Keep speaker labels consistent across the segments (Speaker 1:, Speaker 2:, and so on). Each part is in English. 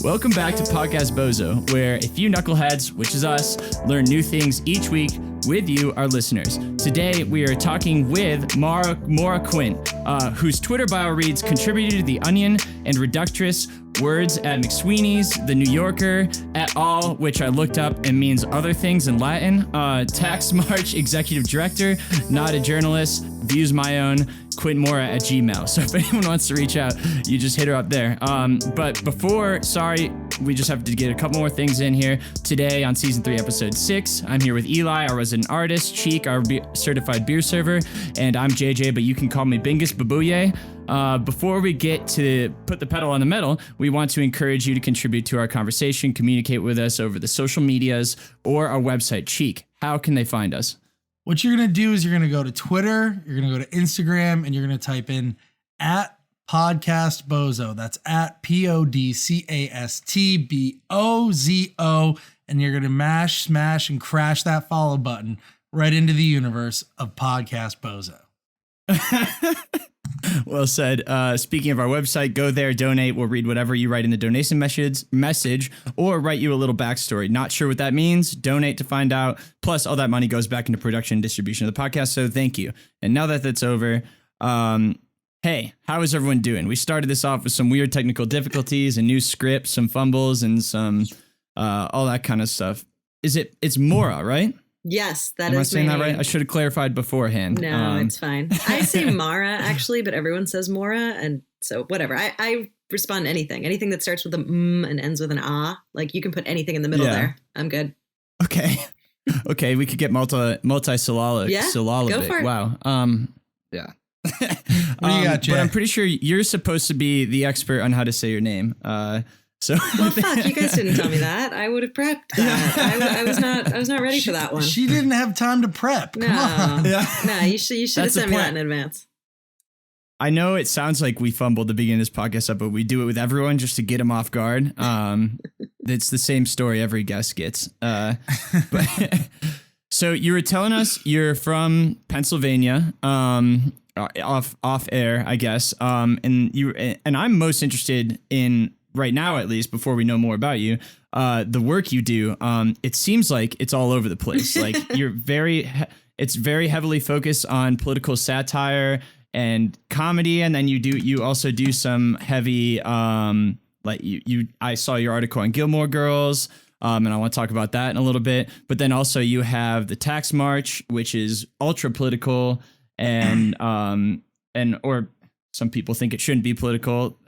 Speaker 1: Welcome back to Podcast Bozo, where a few knuckleheads, which is us, learn new things each week with you, our listeners. Today, we are talking with Maura Quint, whose Twitter bio reads, contributed to The Onion and Reductress, words at McSweeney's, The New Yorker, et al., which I looked up and means other things in Latin, Tax March executive director, not a journalist, views my own, Quintmora at Gmail. So if anyone wants to reach out, you just hit her up there. But before, we just have to get a couple more things in here. Today on season 3, episode 6, I'm here with Eli, our resident artist, Cheek, our certified beer server, and I'm JJ, but you can call me Bingus Babuye. Before we get to put the pedal on the metal, we want to encourage you to contribute to our conversation, communicate with us over the social medias or our website, Cheek. How can they find us?
Speaker 2: What you're going to do is you're going to go to Twitter, you're going to go to Instagram, and you're going to type in at Podcast Bozo. That's at PODCASTBOZO. And you're going to mash, smash, and crash that follow button right into the universe of Podcast Bozo.
Speaker 1: Well said. Speaking of our website, go there, donate. We'll read whatever you write in the donation message or write you a little backstory. Not sure what that means. Donate to find out. Plus, all that money goes back into production and distribution of the podcast. So thank you. And now that that's over, hey, how is everyone doing? We started this off with some weird technical difficulties, a new script, some fumbles, and some all that kind of stuff. It's Maura, right?
Speaker 3: Yes, that
Speaker 1: Am
Speaker 3: is
Speaker 1: I saying
Speaker 3: my
Speaker 1: that
Speaker 3: name.
Speaker 1: right? I should have clarified beforehand.
Speaker 3: No, it's fine. I say Maura, actually, but everyone says Maura, and so whatever. I respond to anything that starts with a and ends with an ah. Like, you can put anything in the middle there. I'm good.
Speaker 1: Okay. Okay, we could get multi-syllabic.
Speaker 3: Yeah, go for it.
Speaker 1: Wow. Yeah.
Speaker 2: What do you got, Jay?
Speaker 1: But I'm pretty sure you're supposed to be the expert on how to say your name. Well,
Speaker 3: fuck, you guys didn't tell me that. I would have prepped that. I was not ready for that one.
Speaker 2: She didn't have time to prep. Come on.
Speaker 3: No, you should have sent me that in advance.
Speaker 1: I know it sounds like we fumbled the beginning of this podcast up, but we do it with everyone just to get them off guard. It's the same story every guest gets. So you were telling us you're from Pennsylvania, off air, I guess. And I'm most interested in, right now, at least, before we know more about you, the work you do. It seems like it's all over the place. Like it's very heavily focused on political satire and comedy, and then you also do some heavy I saw your article on Gilmore Girls, and I want to talk about that in a little bit. But then also you have the Tax March, which is ultra political, and or some people think it shouldn't be political.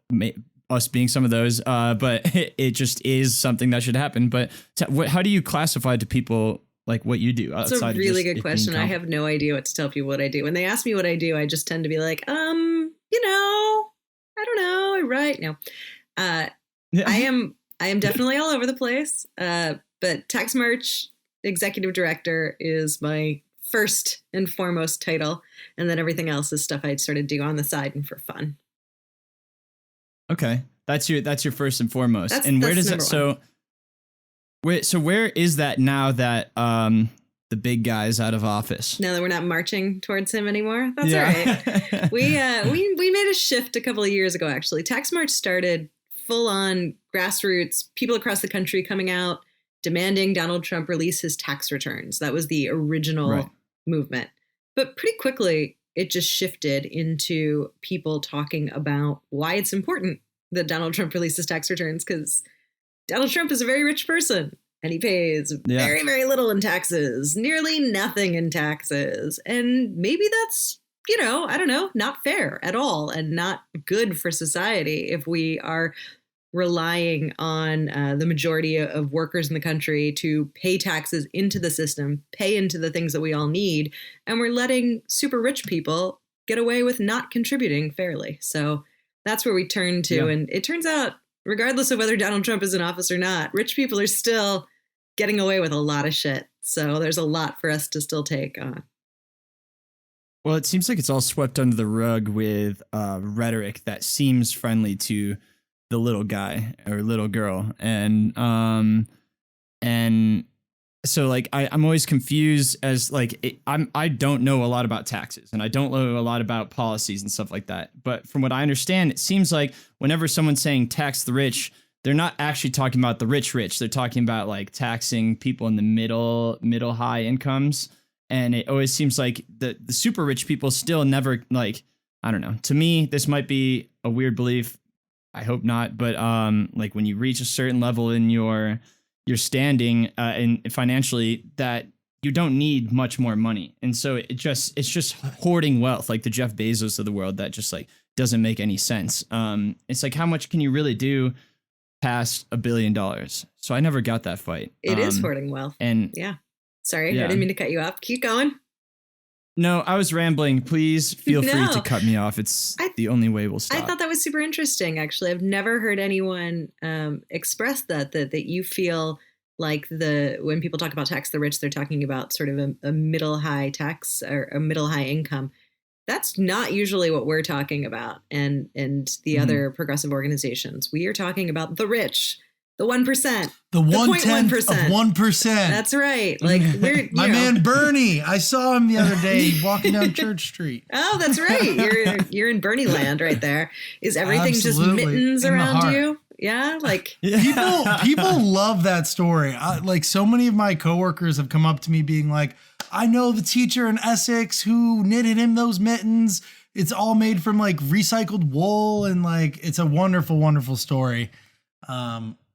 Speaker 1: Us being some of those, but it just is something that should happen. But how do you classify to people like what you do?
Speaker 3: It's a really good question. I have no idea what to tell people what I do. When they ask me what I do, I just tend to be like, I don't know. I write. No, I am definitely all over the place. But Tax March executive director is my first and foremost title, and then everything else is stuff I sort of do on the side and for fun.
Speaker 1: Okay, that's your first and foremost.
Speaker 3: And
Speaker 1: where does that where is that now that the big guy's out of office?
Speaker 3: Now that we're not marching towards him anymore, that's all right. We made a shift a couple of years ago. Actually, Tax March started full on grassroots, people across the country coming out demanding Donald Trump release his tax returns. That was the original movement, but pretty quickly it just shifted into people talking about why it's important that Donald Trump releases tax returns, because Donald Trump is a very rich person and he pays very, very little in taxes, nearly nothing in taxes. And maybe that's, I don't know, not fair at all and not good for society if we are relying on the majority of workers in the country to pay taxes into the system, pay into the things that we all need, and we're letting super rich people get away with not contributing fairly. So that's where we turn to. Yeah. And it turns out, regardless of whether Donald Trump is in office or not, rich people are still getting away with a lot of shit. So there's a lot for us to still take on.
Speaker 1: Well, it seems like it's all swept under the rug with rhetoric that seems friendly to the little guy or little girl. And so like, I'm always confused as like, I don't know a lot about taxes and I don't know a lot about policies and stuff like that. But from what I understand, it seems like whenever someone's saying tax the rich, they're not actually talking about the rich. They're talking about like taxing people in the middle high incomes. And it always seems like the super rich people still never, like, I don't know. To me, this might be a weird belief. I hope not. But like when you reach a certain level in your standing and financially, that you don't need much more money. And so it's just hoarding wealth, like the Jeff Bezos of the world, that just like doesn't make any sense. It's like, how much can you really do past $1 billion? So I never got that fight.
Speaker 3: It is hoarding wealth.
Speaker 1: And
Speaker 3: yeah. Sorry,
Speaker 1: yeah.
Speaker 3: I didn't mean to cut you off. Keep going.
Speaker 1: No, I was rambling. Please feel free to cut me off. It's the only way we'll stop.
Speaker 3: I thought that was super interesting, actually. I've never heard anyone express that you feel like when people talk about tax the rich, they're talking about sort of a middle high tax or a middle high income. That's not usually what we're talking about. And the other progressive organizations, we are talking about the rich. The 1%.
Speaker 2: The 1/10 of 1%.
Speaker 3: That's right. Like we're
Speaker 2: my man Bernie. I saw him the other day walking down Church Street.
Speaker 3: Oh, that's right. You're in Bernie land right there. Is everything
Speaker 2: Absolutely.
Speaker 3: just mittens around you? Yeah, like
Speaker 2: people love that story. Like so many of my coworkers have come up to me being like, "I know the teacher in Essex who knitted him those mittens. It's all made from like recycled wool, and like it's a wonderful, wonderful story."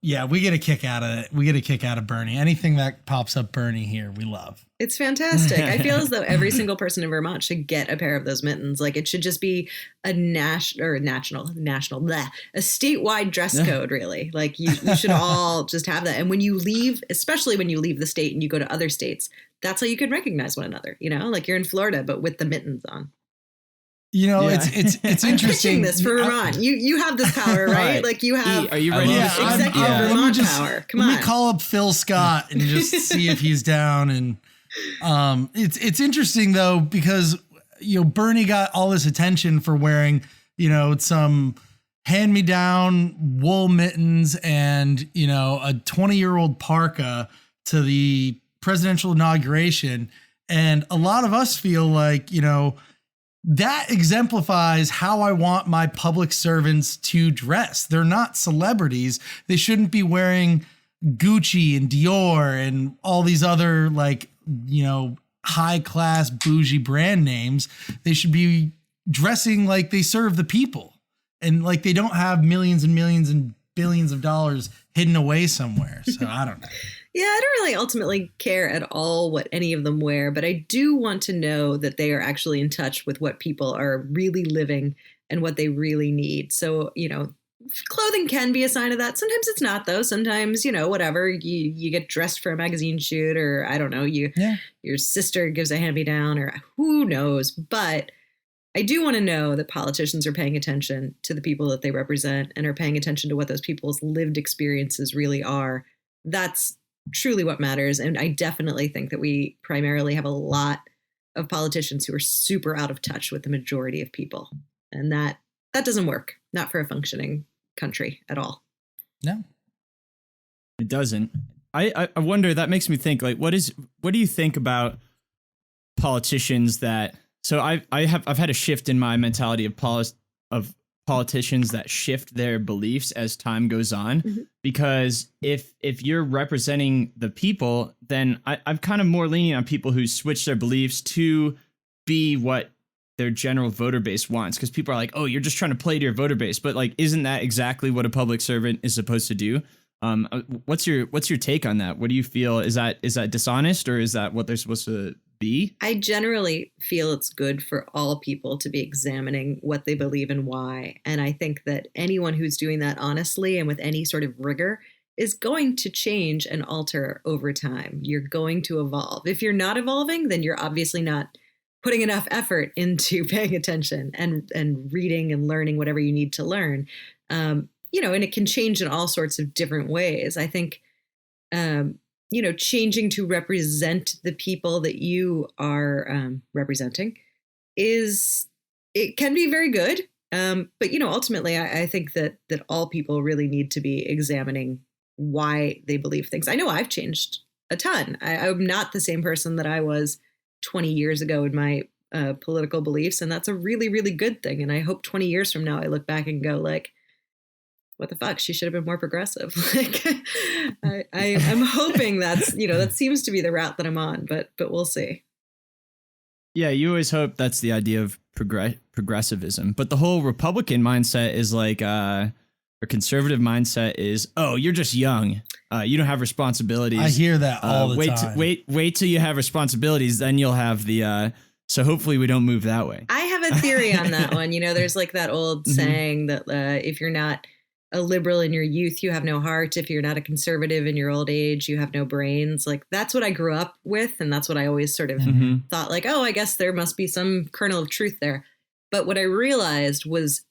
Speaker 2: Yeah, we get a kick out of it. We get a kick out of Bernie. Anything that pops up Bernie here, we love.
Speaker 3: It's fantastic. I feel as though every single person in Vermont should get a pair of those mittens. Like it should just be a national, a statewide dress code, really. Like you should all just have that. And when you leave, especially when you leave the state and you go to other states, that's how you can recognize one another. You know, like you're in Florida, but with the mittens on.
Speaker 2: You know,
Speaker 1: yeah.
Speaker 2: it's interesting.
Speaker 3: I'm pitching this for Vermont. You have this power, right? Like you have.
Speaker 1: Are you ready?
Speaker 3: Executive Vermont power. Come on.
Speaker 2: Let me call up Phil Scott and just see if he's down. And it's interesting though, because Bernie got all this attention for wearing some hand-me-down wool mittens and a 20-year-old parka to the presidential inauguration, and a lot of us feel like that exemplifies how I want my public servants to dress. They're not celebrities. They shouldn't be wearing Gucci and Dior and all these other high class bougie brand names. They should be dressing like they serve the people and like they don't have millions and millions and billions of dollars hidden away somewhere. So I don't know.
Speaker 3: Yeah, I don't really ultimately care at all what any of them wear, but I do want to know that they are actually in touch with what people are really living and what they really need. So, clothing can be a sign of that. Sometimes it's not, though. Sometimes, whatever, you get dressed for a magazine shoot, or I don't know, your sister gives a hand-me-down, or who knows. But I do want to know that politicians are paying attention to the people that they represent and are paying attention to what those people's lived experiences really are. That's truly what matters. And I definitely think that we primarily have a lot of politicians who are super out of touch with the majority of people. And that doesn't work. Not for a functioning country at all.
Speaker 2: No,
Speaker 1: it doesn't. I wonder, that makes me think, like, what do you think about politicians that, so I've had a shift in my mentality of politicians that shift their beliefs as time goes on, because if you're representing the people, then I'm kind of more lenient on people who switch their beliefs to be what their general voter base wants, because people are like, oh, you're just trying to play to your voter base, but like, isn't that exactly what a public servant is supposed to do? What's your take on that? What do you feel? Is that dishonest, or is that what they're supposed to be?
Speaker 3: I generally feel it's good for all people to be examining what they believe and why. And I think that anyone who's doing that honestly and with any sort of rigor is going to change and alter over time. You're going to evolve. If you're not evolving, then you're obviously not putting enough effort into paying attention and reading and learning whatever you need to learn. And it can change in all sorts of different ways. I think, changing to represent the people that you are representing it can be very good. But, ultimately, I think that all people really need to be examining why they believe things. I know I've changed a ton. I'm not the same person that I was 20 years ago in my political beliefs. And that's a really, really good thing. And I hope 20 years from now, I look back and go like, what the fuck? She should have been more progressive. Like, I'm hoping that's, that seems to be the route that I'm on, but we'll see.
Speaker 1: Yeah, you always hope that's the idea of progressivism. But the whole Republican mindset is like, or conservative mindset is, oh, you're just young. You don't have responsibilities.
Speaker 2: I hear that all the time.
Speaker 1: Wait till you have responsibilities, then you'll have the. So hopefully we don't move that way.
Speaker 3: I have a theory on that one. There's like that old saying that if you're not a liberal in your youth, you have no heart. If you're not a conservative in your old age, you have no brains. Like, that's what I grew up with. And that's what I always sort of thought, like, oh, I guess there must be some kernel of truth there. But what I realized was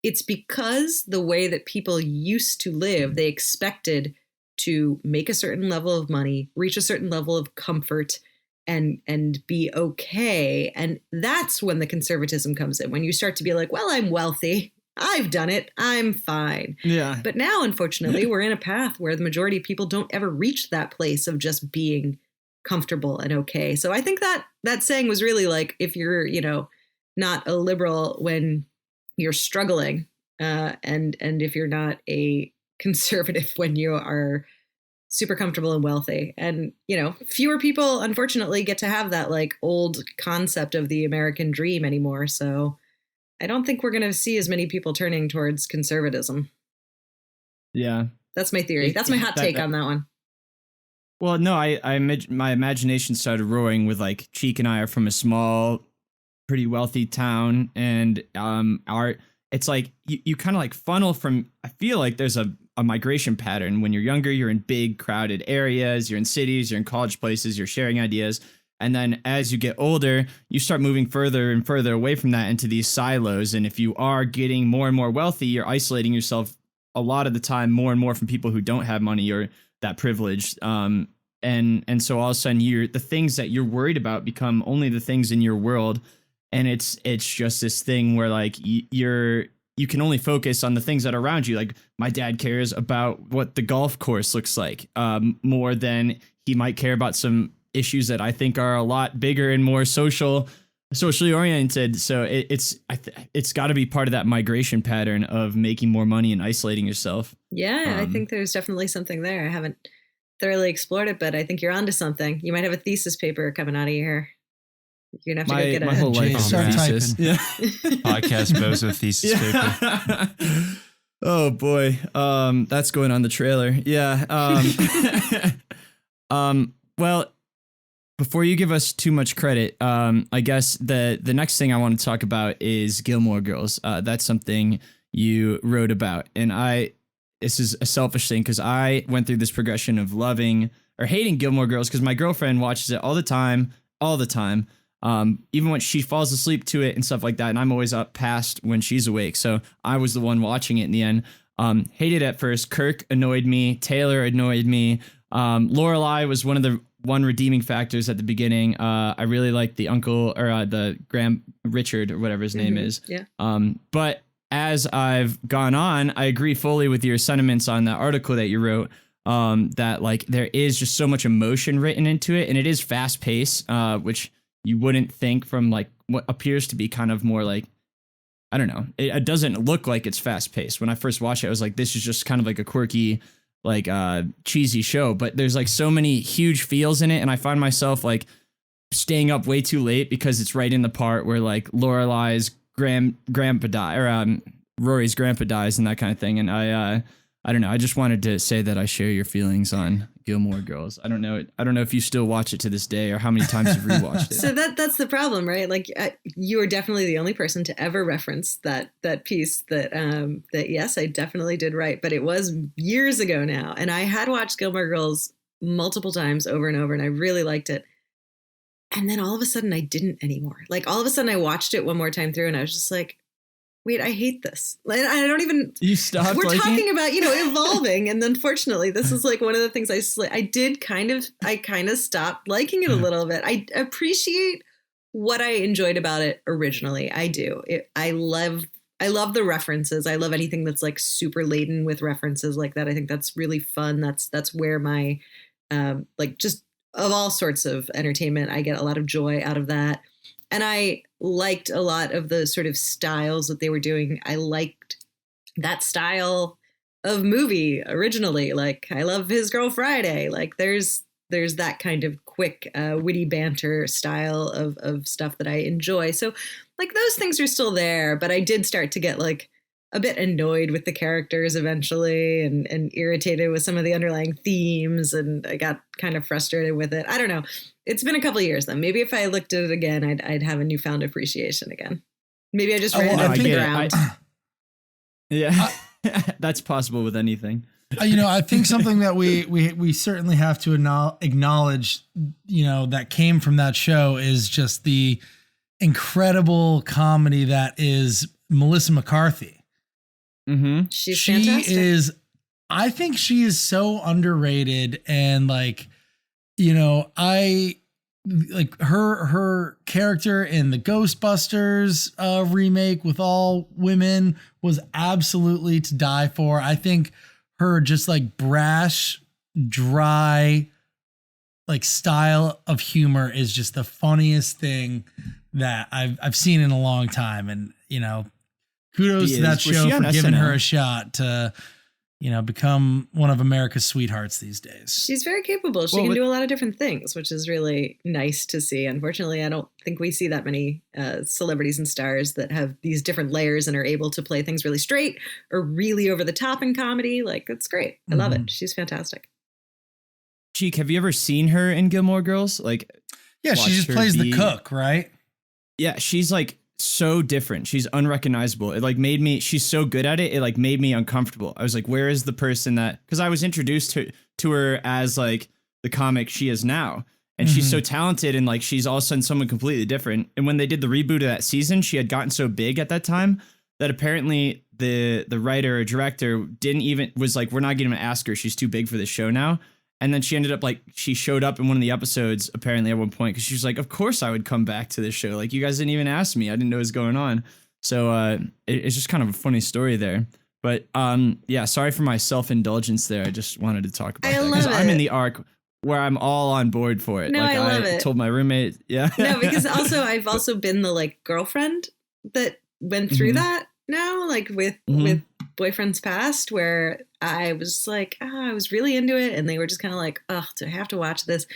Speaker 3: it's because the way that people used to live, they expected to make a certain level of money, reach a certain level of comfort, and be okay. And that's when the conservatism comes in, when you start to be like, well, I'm wealthy. I've done it. I'm fine.
Speaker 1: Yeah.
Speaker 3: But now, unfortunately, we're in a path where the majority of people don't ever reach that place of just being comfortable and okay. So I think that saying was really like, if you're, not a liberal when you're struggling, and if you're not a conservative when you are super comfortable and wealthy. And, fewer people, unfortunately, get to have that like old concept of the American dream anymore. So I don't think we're going to see as many people turning towards conservatism.
Speaker 1: Yeah.
Speaker 3: That's my theory. That's my hot take on that one.
Speaker 1: Well, no, my imagination started roaring with like Cheek and I are from a small, pretty wealthy town. And it's like you kind of like funnel from, I feel like there's a migration pattern. When you're younger, you're in big crowded areas, you're in cities, you're in college places, you're sharing ideas. And then as you get older, you start moving further and further away from that into these silos. And if you are getting more and more wealthy, you're isolating yourself a lot of the time more and more from people who don't have money or that privilege. And so all of a sudden the things that you're worried about become only the things in your world. And it's just this thing where like you can only focus on the things that are around you. Like my dad cares about what the golf course looks like more than he might care about some issues that I think are a lot bigger and more socially oriented. So it's got to be part of that migration pattern of making more money and isolating yourself.
Speaker 3: Yeah, I think there's definitely something there. I haven't thoroughly explored it, but I think you're onto something. You might have a thesis paper coming out of your hair. You're gonna have to go get
Speaker 1: my whole life is a thesis. Yeah.
Speaker 4: Podcast bozo thesis paper.
Speaker 1: Oh boy. That's going on the trailer. Yeah. Well, before you give us too much credit, I guess the next thing I want to talk about is Gilmore Girls. That's something you wrote about. And this is a selfish thing because I went through this progression of loving or hating Gilmore Girls because my girlfriend watches it all the time. Even when she falls asleep to it and stuff like that. And I'm always up past when she's awake. So I was the one watching it in the end. Hated it at first. Kirk annoyed me. Taylor annoyed me. Lorelai was one redeeming factors at the beginning. I really liked the uncle or the Richard or whatever his name is.
Speaker 3: Yeah.
Speaker 1: But as I've gone on, I agree fully with your sentiments on that article that you wrote. That like there is just so much emotion written into it, and it is fast paced, which you wouldn't think from like what appears to be kind of more like, I don't know. It doesn't look like it's fast paced. When I first watched it, I was like, this is just kind of like a quirky, like cheesy show, but there's like so many huge feels in it. And I find myself like staying up way too late because it's right in the part where like Lorelai's grandpa dies or Rory's grandpa dies and that kind of thing. And I don't know. I just wanted to say that I share your feelings on Gilmore Girls. I don't know if you still watch it to this day or how many times you've rewatched it.
Speaker 3: So that's the problem, right? Like you are definitely the only person to ever reference that piece that yes, I definitely did write, but it was years ago now. And I had watched Gilmore Girls multiple times over and over, and I really liked it. And then all of a sudden I didn't anymore. Like all of a sudden I watched it one more time through and I was just like, wait, I hate this. Like, I don't even.
Speaker 1: You stopped.
Speaker 3: We're
Speaker 1: liking
Speaker 3: talking about, evolving, and unfortunately, this is like one of the things I kind of stopped liking it a little bit. I appreciate what I enjoyed about it originally. I do. I love the references. I love anything that's like super laden with references like that. I think that's really fun. That's where my like just of all sorts of entertainment, I get a lot of joy out of that. And I liked a lot of the sort of styles that they were doing. I liked that style movie originally. Like, I love His Girl Friday. Like, there's that kind of quick, witty banter style of stuff that I enjoy. So, like, those things are still there, but I did start to get like a bit annoyed with the characters eventually, and irritated with some of the underlying themes, and I got kind of frustrated with it. I don't know. It's been a couple of years though. Maybe if I looked at it again, I'd have a newfound appreciation again. Maybe I just ran into the ground.
Speaker 1: Yeah, that's possible with anything.
Speaker 2: I think something that we certainly have to acknowledge, that came from that show is just the incredible comedy that is Melissa McCarthy.
Speaker 1: Mm-hmm.
Speaker 3: She's fantastic.
Speaker 2: I think she is so underrated, and like, I like her character in the Ghostbusters remake with all women was absolutely to die for. I think her just like brash, dry, like style of humor is just the funniest thing that I've seen in a long time. And, kudos to that show for giving her a shot to, become one of America's sweethearts these days.
Speaker 3: She's very capable. She can do a lot of different things, which is really nice to see. Unfortunately, I don't think we see that many celebrities and stars that have these different layers and are able to play things really straight or really over the top in comedy. Like, that's great. I love it. She's fantastic.
Speaker 1: Cheek, have you ever seen her in Gilmore Girls? Like,
Speaker 2: yeah, she just plays the cook, right?
Speaker 1: Yeah, she's like so different. She's unrecognizable. It like made me, she's so good at it. It like made me uncomfortable. I was like, where is the person that, because I was introduced to her as like the comic she is now. And she's so talented, and like she's all of a sudden someone completely different. And when they did the reboot of that season, she had gotten so big at that time that apparently the writer or director was like, we're not going to ask her. She's too big for this show now. And then she ended up like, she showed up in one of the episodes apparently at one point, because she was like, of course I would come back to this show. Like, you guys didn't even ask me. I didn't know what was going on. So it's just kind of a funny story there. But yeah, sorry for my self-indulgence there. I just wanted to talk about that because I'm in the arc where I'm all on board for it.
Speaker 3: No,
Speaker 1: like,
Speaker 3: I love it.
Speaker 1: Told my roommate. Yeah.
Speaker 3: No, because also I've also been the like girlfriend that went through that now, like with boyfriends past, where I was like, I was really into it, and they were just kind of like, oh, do I have to watch this?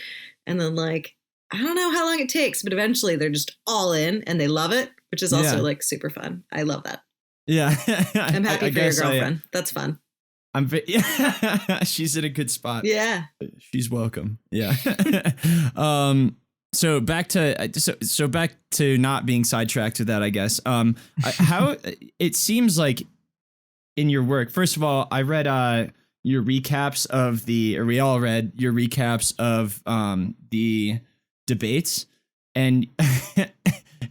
Speaker 3: And then like, I don't know how long it takes, but eventually they're just all in and they love it, which is also like super fun. I love that.
Speaker 1: Yeah.
Speaker 3: I'm happy for your girlfriend. That's fun.
Speaker 1: She's in a good spot.
Speaker 3: Yeah.
Speaker 1: She's welcome. Yeah. So back to not being sidetracked with that, I guess. How it seems like in your work, first of all, I read we all read your recaps of the debates, and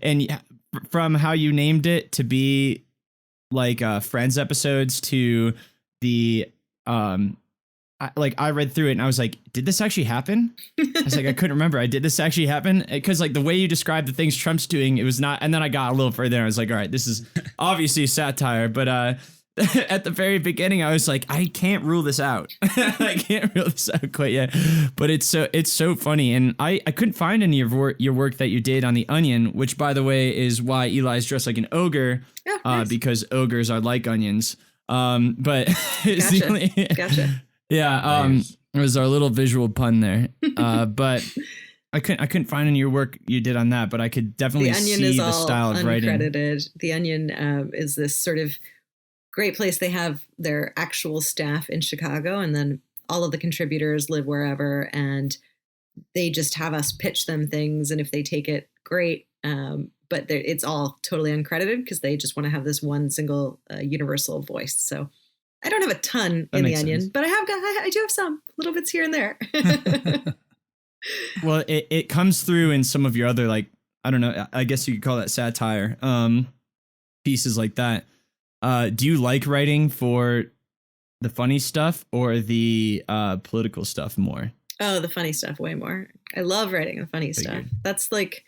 Speaker 1: and from how you named it to be like Friends episodes to the I read through it and I was like, did this actually happen? I was like, I couldn't remember. Did this actually happen? Because like the way you described the things Trump's doing, it was not. And then I got a little further and I was like, all right, this is obviously satire. But at the very beginning, I was like, I can't rule this out. I can't rule this out quite yet. But it's so funny. And I couldn't find any of your work that you did on The Onion, which, by the way, is why Eli's dressed like an ogre, nice. Because ogres are like onions. But it's the only,
Speaker 3: Gotcha.
Speaker 1: Yeah, it was our little visual pun there. But I couldn't find any of your work you did on that, but I could definitely see the style of writing.
Speaker 3: Uncredited. The Onion is this sort of great place. They have their actual staff in Chicago, and then all of the contributors live wherever, and they just have us pitch them things, and if they take it, great. But it's all totally uncredited because they just want to have this one single universal voice. So I don't have a ton in The Onion, but I do have some little bits here and there.
Speaker 1: Well, it comes through in some of your other, like, I don't know, I guess you could call that satire, pieces like that. Do you like writing for the funny stuff or the political stuff more?
Speaker 3: Oh, the funny stuff way more. I love writing the funny stuff. That's like,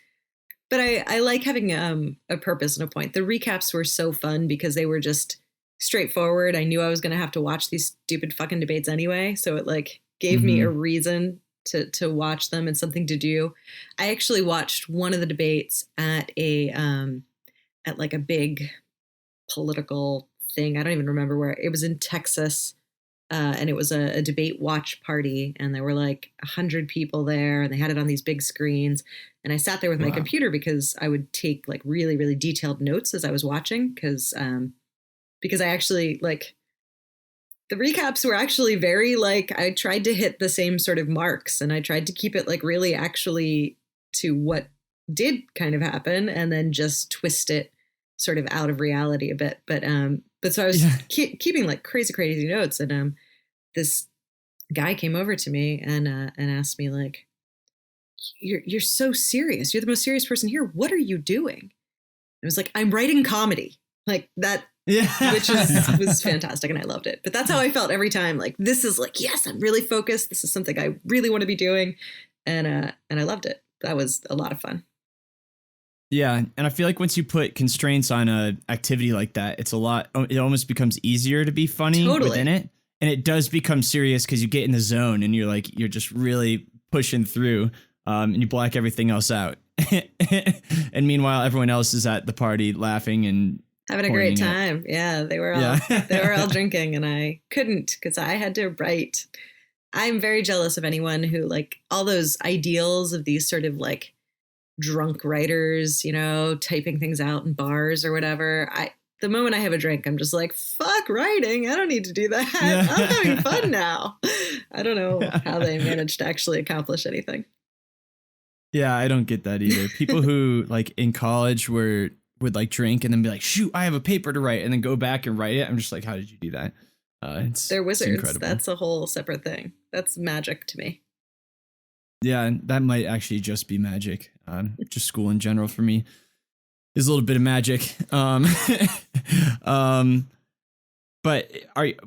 Speaker 3: but I like having a purpose and a point. The recaps were so fun because they were just straightforward. I knew I was going to have to watch these stupid fucking debates anyway. So it like gave me a reason to watch them and something to do. I actually watched one of the debates at like a big political thing. I don't even remember where. It was in Texas. and it was a debate watch party, and there were like 100 people there, and they had it on these big screens. And I sat there with my computer because I would take like really, really detailed notes as I was watching, because I actually like the recaps were actually very like, I tried to hit the same sort of marks, and I tried to keep it like really actually to what did kind of happen, and then just twist it sort of out of reality a bit. But so I was keeping like crazy notes, and this guy came over to me and asked me like, you're so serious. You're the most serious person here. What are you doing? I was like, I'm writing comedy, like that. Yeah. Which was fantastic, and I loved it. But that's how I felt every time. Like, this is like, yes, I'm really focused. This is something I really want to be doing, and I loved it. That was a lot of fun.
Speaker 1: Yeah, and I feel like once you put constraints on a activity like that, it's a lot. It almost becomes easier to be funny within it, and it does become serious because you get in the zone and you're just really pushing through, and you black everything else out. And meanwhile, everyone else is at the party laughing and
Speaker 3: having a great time. Yeah, they were all drinking, and I couldn't because I had to write. I'm very jealous of anyone who like all those ideals of these sort of like drunk writers, you know, typing things out in bars or whatever. The moment I have a drink, I'm just like, fuck writing. I don't need to do that. Yeah. I'm having fun now. I don't know how they managed to actually accomplish anything.
Speaker 1: Yeah, I don't get that either. People who like in college would like drink and then be like, shoot, I have a paper to write, and then go back and write it. I'm just like, how did you do that?
Speaker 3: They're wizards. That's a whole separate thing. That's magic to me.
Speaker 1: Yeah, that might actually just be magic. Just school in general for me is a little bit of magic. But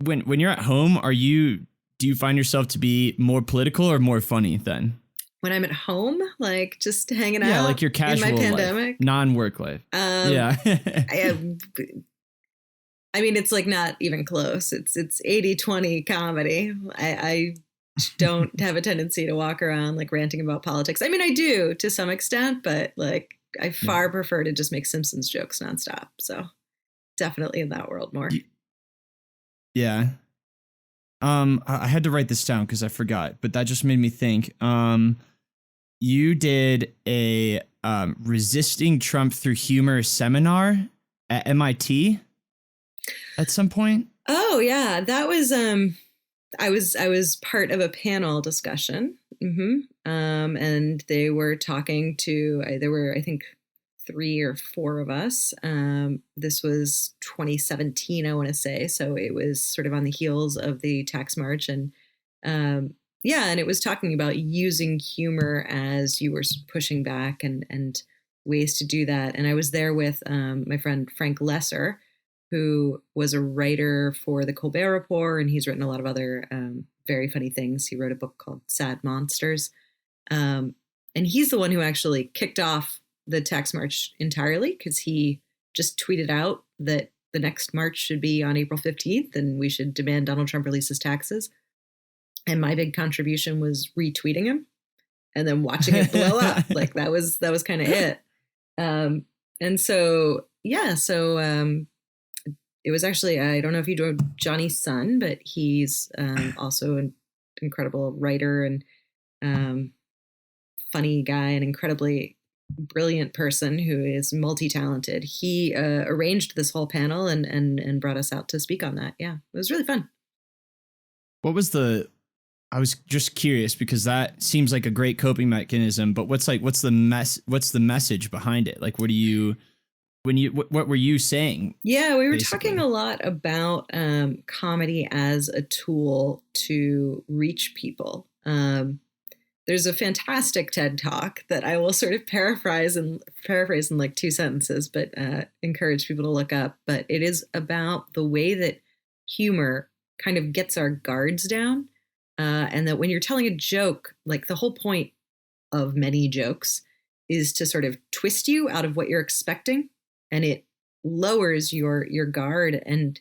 Speaker 1: when you're at home, do you find yourself to be more political or more funny then?
Speaker 3: When I'm at home, like just hanging out,
Speaker 1: yeah, like your casual
Speaker 3: in my pandemic,
Speaker 1: non-work life.
Speaker 3: Yeah, I mean, it's like not even close. It's 80-20 comedy. I don't have a tendency to walk around like ranting about politics. I mean, I do to some extent, but like I far prefer to just make Simpsons jokes nonstop. So definitely in that world more.
Speaker 1: Yeah. I had to write this down because I forgot, but that just made me think. You did a resisting Trump through humor seminar at MIT at some point.
Speaker 3: Oh yeah, that was I was part of a panel discussion, and they were talking to. There were, I think, 3 or 4 of us. This was 2017, I want to say. So it was sort of on the heels of the tax march, and and it was talking about using humor as you were pushing back and ways to do that. And I was there with my friend Frank Lesser, who was a writer for the Colbert Report, and he's written a lot of other very funny things. He wrote a book called Sad Monsters. And he's the one who actually kicked off the tax march entirely, because he just tweeted out that the next march should be on April 15th and we should demand Donald Trump release his taxes. And my big contribution was retweeting him and then watching it blow up. Like that was kind of it. And so, it was actually, I don't know if you know Johnny's son, but he's also an incredible writer and funny guy, an incredibly brilliant person who is multi-talented. He arranged this whole panel and brought us out to speak on that. Yeah, it was really fun.
Speaker 1: I was just curious because that seems like a great coping mechanism, but what's the message behind it? Like, what were you saying?
Speaker 3: Yeah, we were talking a lot about comedy as a tool to reach people. There's a fantastic TED Talk that I will sort of paraphrase in like 2 sentences, but encourage people to look up. But it is about the way that humor kind of gets our guards down. And that when you're telling a joke, like the whole point of many jokes is to sort of twist you out of what you're expecting. And it lowers your guard. And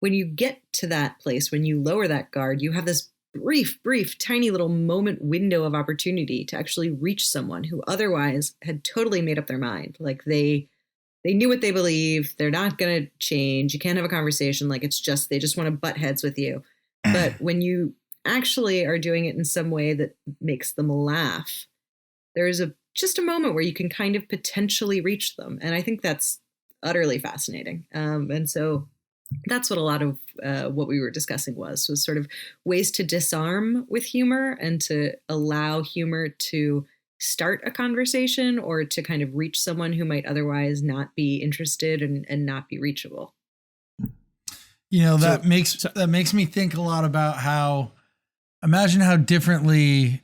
Speaker 3: when you get to that place, when you lower that guard, you have this brief, tiny little moment window of opportunity to actually reach someone who otherwise had totally made up their mind. Like they knew what they believe. They're not going to change. You can't have a conversation. Like it's just, they just want to butt heads with you. But when you actually are doing it in some way that makes them laugh, there's just a moment where you can kind of potentially reach them. And I think that's utterly fascinating. And so that's what a lot of what we were discussing was sort of ways to disarm with humor and to allow humor to start a conversation or to kind of reach someone who might otherwise not be interested and not be reachable.
Speaker 2: You know, that makes me think a lot about imagine how differently,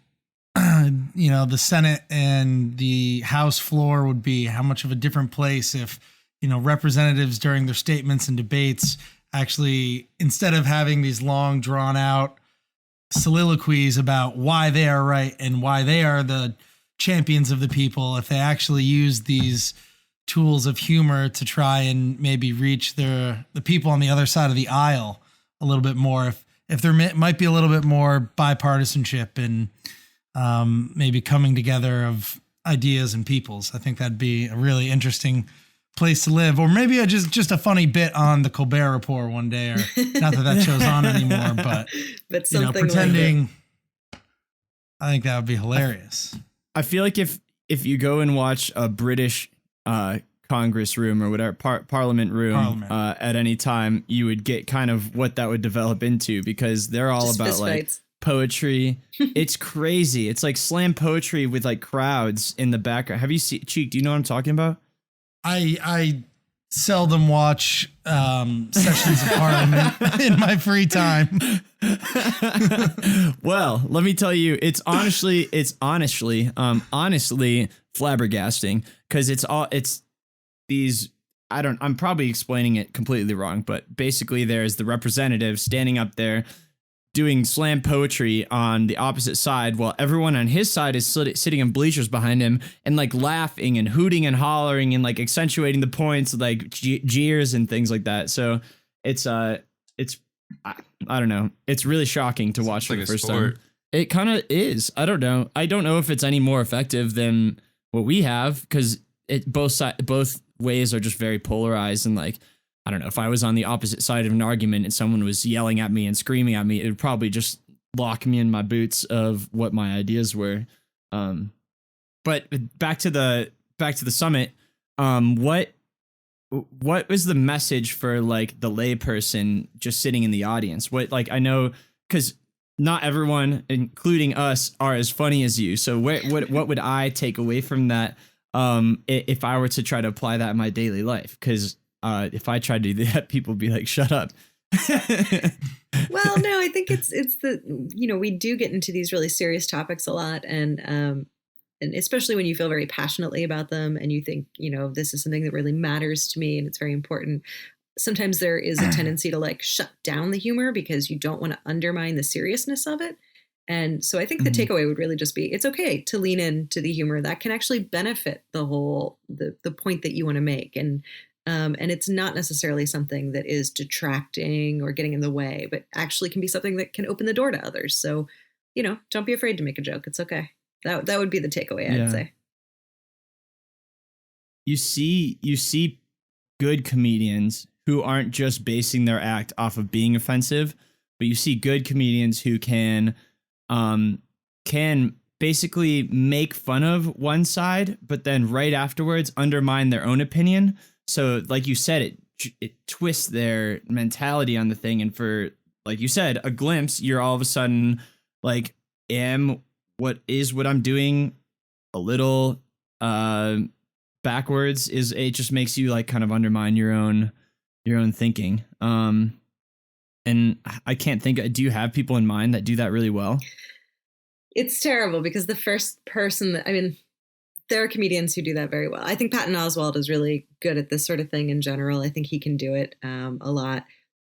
Speaker 2: you know, the Senate and the House floor would be, how much of a different place if, you know, representatives during their statements and debates actually, instead of having these long drawn out soliloquies about why they are right and why they are the champions of the people, if they actually use these tools of humor to try and maybe reach the people on the other side of the aisle a little bit more, if there might be a little bit more bipartisanship and maybe coming together of ideas and peoples. I think that'd be a really interesting place to live, or maybe just a funny bit on the Colbert Report one day, or not that show's on anymore, but you know, pretending. Like I think that would be hilarious.
Speaker 1: I feel like if you go and watch a British Congress room or whatever, Parliament room at any time, you would get kind of what that would develop into, because they're all just about like poetry. It's crazy. It's like slam poetry with like crowds in the background. Have you seen Cheek? Do you know what I'm talking about?
Speaker 2: I seldom watch sessions of Parliament in my free time.
Speaker 1: Well, let me tell you, it's honestly flabbergasting, because it's these, I'm probably explaining it completely wrong, but basically there's the representative standing up there doing slam poetry on the opposite side, while everyone on his side is sitting in bleachers behind him and like laughing and hooting and hollering and like accentuating the points, like jeers and things like that. So it's I don't know. It's really shocking to watch for the first time. It kind of is. I don't know. I don't know if it's any more effective than what we have, because both ways are just very polarized, and like, I don't know, if I was on the opposite side of an argument and someone was yelling at me and screaming at me, it would probably just lock me in my boots of what my ideas were. But back to the summit. What was the message for like the layperson just sitting in the audience? What, like, I know, because not everyone, including us, are as funny as you. So what would I take away from that if I were to try to apply that in my daily life? Because if I tried to do that, people would be like, shut up.
Speaker 3: Well, no, I think it's the, you know, we do get into these really serious topics a lot. And especially when you feel very passionately about them and you think, you know, this is something that really matters to me and it's very important. Sometimes there is a tendency to like shut down the humor because you don't want to undermine the seriousness of it. And so I think the takeaway would really just be, it's okay to lean into the humor that can actually benefit the whole, the point that you want to make. And it's not necessarily something that is detracting or getting in the way, but actually can be something that can open the door to others. So, you know, don't be afraid to make a joke. It's okay. That would be the takeaway, I'd say.
Speaker 1: You see good comedians who aren't just basing their act off of being offensive, but you see good comedians who can basically make fun of one side, but then right afterwards undermine their own opinion. So like you said, it twists their mentality on the thing. And for, like you said, a glimpse, you're all of a sudden like, what I'm doing a little backwards? It just makes you like kind of undermine your own thinking. And I can't think, do you have people in mind that do that really well?
Speaker 3: It's terrible because the first person there are comedians who do that very well. I think Patton Oswalt is really good at this sort of thing in general. I think he can do it a lot.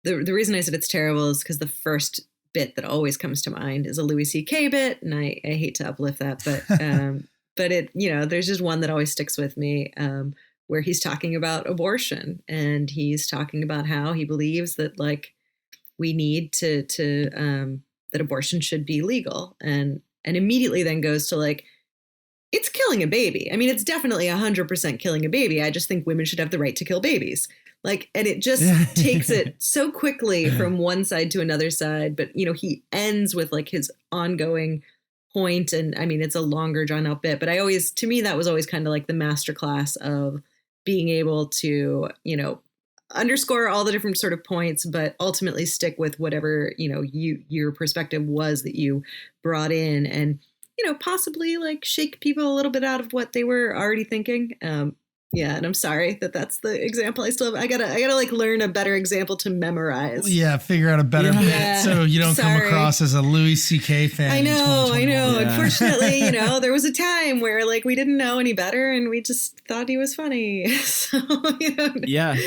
Speaker 3: The reason I said it's terrible is because the first bit that always comes to mind is a Louis C.K. bit, and I hate to uplift that, but it, you know, there's just one that always sticks with me, where he's talking about abortion, and he's talking about how he believes that like we need to that abortion should be legal, and immediately then goes to like, it's killing a baby. I mean, it's definitely 100% killing a baby. I just think women should have the right to kill babies. Like, and it just takes it so quickly from one side to another side. But, you know, he ends with like his ongoing point. And I mean, it's a longer drawn out bit, but to me, that was always kind of like the masterclass of being able to, you know, underscore all the different sort of points, but ultimately stick with whatever, you know, your perspective was that you brought in, and, you know, possibly like shake people a little bit out of what they were already thinking. Yeah, and I'm sorry that's the example I still have. I gotta like learn a better example to memorize.
Speaker 2: Yeah, figure out a better bit so you don't come across as a Louis C.K. fan.
Speaker 3: I know.
Speaker 2: Yeah.
Speaker 3: Unfortunately, you know, there was a time where like we didn't know any better and we just thought he was funny. So, you know.
Speaker 1: Yeah.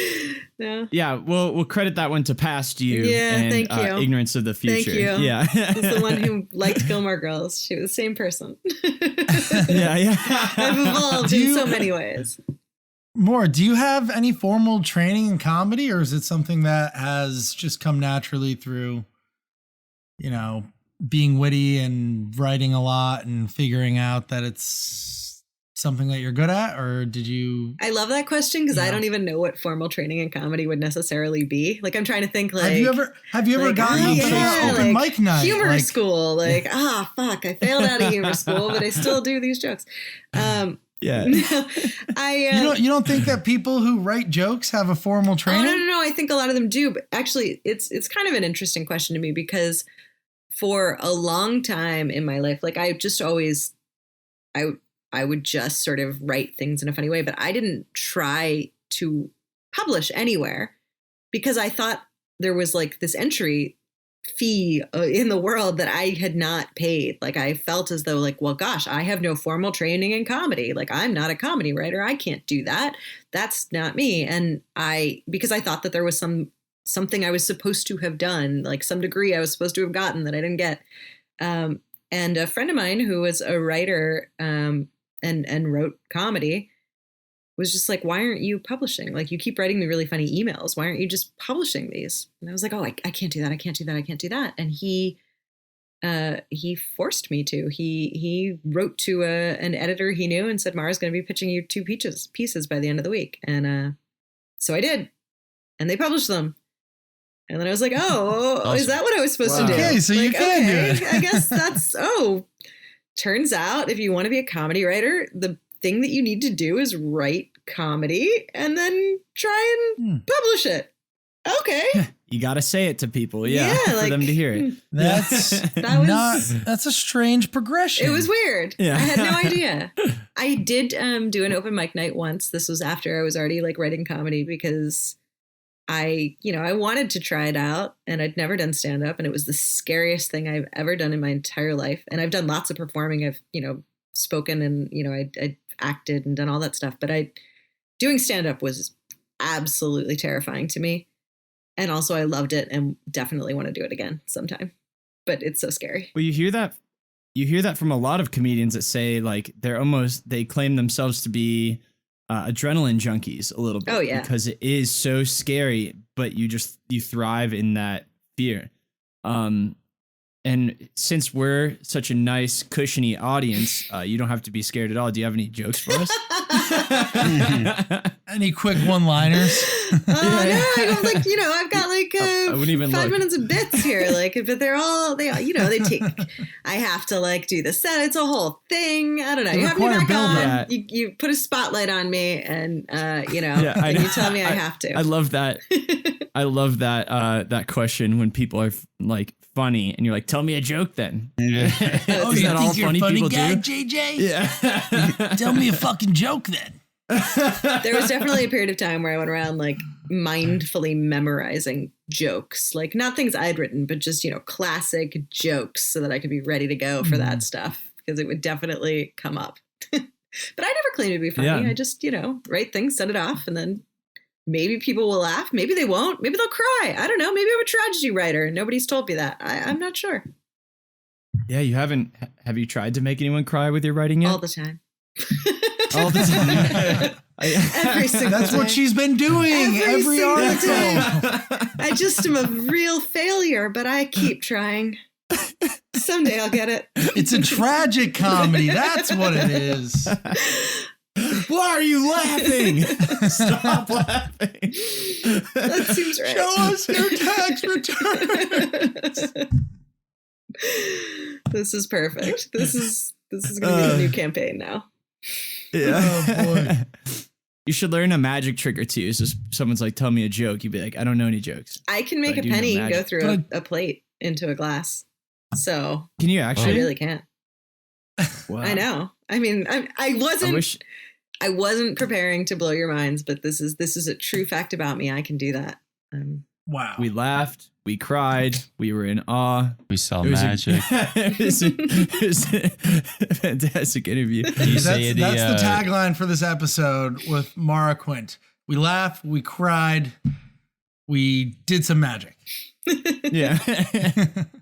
Speaker 3: No.
Speaker 1: Yeah, we'll credit that one to past you.
Speaker 3: Yeah,
Speaker 1: and,
Speaker 3: thank you.
Speaker 1: Ignorance of the future.
Speaker 3: Thank you.
Speaker 1: Yeah.
Speaker 3: It's the one who liked Gilmore Girls. She was the same person.
Speaker 1: Yeah.
Speaker 3: I've evolved in so many ways.
Speaker 2: Maura, do you have any formal training in comedy, or is it something that has just come naturally through, you know, being witty and writing a lot and figuring out that it's something that you're good at? Or did you?
Speaker 3: I love that question because I don't even know what formal training in comedy would necessarily be. Like, I'm trying to think, like,
Speaker 2: have you ever gotten up to open mic night?
Speaker 3: Humor school. Like, fuck, I failed out of humor school, but I still do these jokes.
Speaker 1: Yeah.
Speaker 2: You don't think that people who write jokes have a formal training?
Speaker 3: Oh, no. I think a lot of them do. But actually, it's kind of an interesting question to me because for a long time in my life, like I just always, I would just sort of write things in a funny way, but I didn't try to publish anywhere because I thought there was like this entry fee in the world that I had not paid. Like I felt as though like, well, gosh, I have no formal training in comedy. Like I'm not a comedy writer. I can't do that. That's not me. And because I thought that there was something I was supposed to have done, like some degree I was supposed to have gotten that I didn't get. And a friend of mine who was a writer and wrote comedy was just like, why aren't you publishing? Like you keep writing me really funny emails. Why aren't you just publishing these? And I was like, oh, I can't do that. I can't do that. I can't do that. And he forced me to. He wrote to an editor he knew and said, Maura's going to be pitching you 2 pieces by the end of the week. And so I did. And they published them. And then I was like, oh, awesome. Is that what I was supposed to do?
Speaker 2: Okay, so
Speaker 3: like,
Speaker 2: you can do it.
Speaker 3: I guess that's, turns out if you want to be a comedy writer, the thing that you need to do is write comedy and then try and publish it. Okay.
Speaker 1: You got to say it to people. For them to hear it.
Speaker 2: That's a strange progression.
Speaker 3: It was weird.
Speaker 1: Yeah.
Speaker 3: I had no idea. I did do an open mic night once. This was after I was already like writing comedy because I wanted to try it out and I'd never done stand up and it was the scariest thing I've ever done in my entire life. And I've done lots of performing. I've, spoken and, I acted and done all that stuff, but doing stand up was absolutely terrifying to me. And also I loved it and definitely want to do it again sometime, but it's so scary.
Speaker 1: Well, you hear that from a lot of comedians that say like they claim themselves to be adrenaline junkies a little bit.
Speaker 3: Oh yeah.
Speaker 1: Because it is so scary, but you thrive in that fear. And since we're such a nice, cushiony audience, you don't have to be scared at all. Do you have any jokes for us?
Speaker 2: Any quick one-liners?
Speaker 3: No, I don't like, I've got like
Speaker 1: I wouldn't even
Speaker 3: 5 minutes of bits here. Like, but they take, I have to like do the set. It's a whole thing. I don't know. You have me back on. Yeah. You put a spotlight on me and, and you tell me I have to.
Speaker 1: I love that. I love that question when people are like funny and you're like, tell me a joke then.
Speaker 2: Yeah.
Speaker 1: Isn't that all funny people
Speaker 2: guy,
Speaker 1: do?
Speaker 2: JJ?
Speaker 1: Yeah.
Speaker 2: Tell me a fucking joke then.
Speaker 3: There was definitely a period of time where I went around like mindfully memorizing jokes, like not things I'd written, but just, classic jokes so that I could be ready to go for that stuff because it would definitely come up. But I never claimed to be funny. Yeah. I just, write things, set it off, and then maybe people will laugh. Maybe they won't. Maybe they'll cry. I don't know. Maybe I'm a tragedy writer. Nobody's told me that. I'm not sure.
Speaker 1: Yeah, you haven't. Have you tried to make anyone cry with your writing yet?
Speaker 3: All the time.
Speaker 1: All the time.
Speaker 3: Every single
Speaker 2: That's
Speaker 3: time.
Speaker 2: What she's been doing. Every article.
Speaker 3: I just am a real failure, but I keep trying. Someday I'll get it.
Speaker 2: It's a tragic comedy. That's what it is.
Speaker 1: Why are you laughing? Stop laughing.
Speaker 3: That seems right.
Speaker 2: Show us your tax returns.
Speaker 3: This is perfect. This is going to be a new campaign now.
Speaker 1: Yeah.
Speaker 2: Oh, boy.
Speaker 1: You should learn a magic trick or two. So someone's like, tell me a joke. You'd be like, I don't know any jokes.
Speaker 3: I can make
Speaker 1: But I
Speaker 3: a
Speaker 1: do know
Speaker 3: penny
Speaker 1: magic.
Speaker 3: go through a plate into a glass. So
Speaker 1: Can you
Speaker 3: I
Speaker 1: actually?
Speaker 3: really can't.
Speaker 1: Wow.
Speaker 3: I know. I mean, I wasn't preparing to blow your minds, but this is a true fact about me. I can do that.
Speaker 2: Wow.
Speaker 1: We laughed. We cried. We were in awe.
Speaker 4: We saw
Speaker 1: It was
Speaker 4: magic.
Speaker 1: it was a fantastic interview.
Speaker 4: Do you say
Speaker 2: That's the tagline for this episode with Maura Quint. We laughed, we cried, we did some magic.
Speaker 1: Yeah.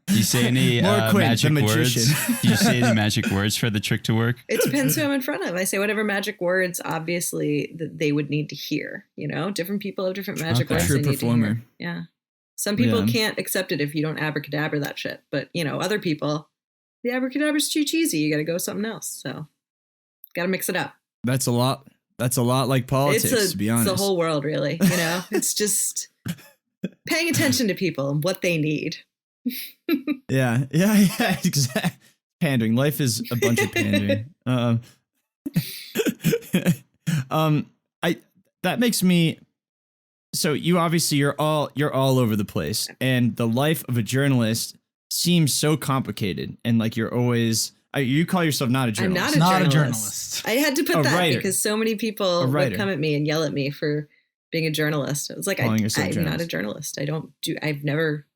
Speaker 4: Do you say any
Speaker 1: Maura Quint,
Speaker 4: magic
Speaker 1: the
Speaker 4: words?
Speaker 1: magician.
Speaker 4: Do you say any magic words for the trick to work?
Speaker 3: It depends who I'm in front of. I say whatever magic words, obviously, that they would need to hear. You know, different people have different magic
Speaker 4: Okay.
Speaker 3: words
Speaker 1: True
Speaker 3: they need
Speaker 1: performer.
Speaker 3: to hear. Yeah. Some people
Speaker 1: Yeah.
Speaker 3: can't accept it if you don't abracadabra that shit. But, you know, other people, the abracadabra's too cheesy. You got to go something else. So, got to mix it up.
Speaker 1: That's a lot. That's a lot like politics, to be honest.
Speaker 3: It's the whole world, really. You know, it's just paying attention to people and what they need.
Speaker 1: Yeah, exactly. Pandering. Life is a bunch of pandering. That makes me. So you obviously you're all over the place, and the life of a journalist seems so complicated, and like you're always. You call yourself not a journalist.
Speaker 3: I'm
Speaker 2: Not a
Speaker 3: journalist. I had to put
Speaker 1: A
Speaker 3: that
Speaker 1: writer.
Speaker 3: because so many people would come at me and yell at me for being a journalist. I was like,
Speaker 1: Calling yourself
Speaker 3: I'm not a journalist. I've never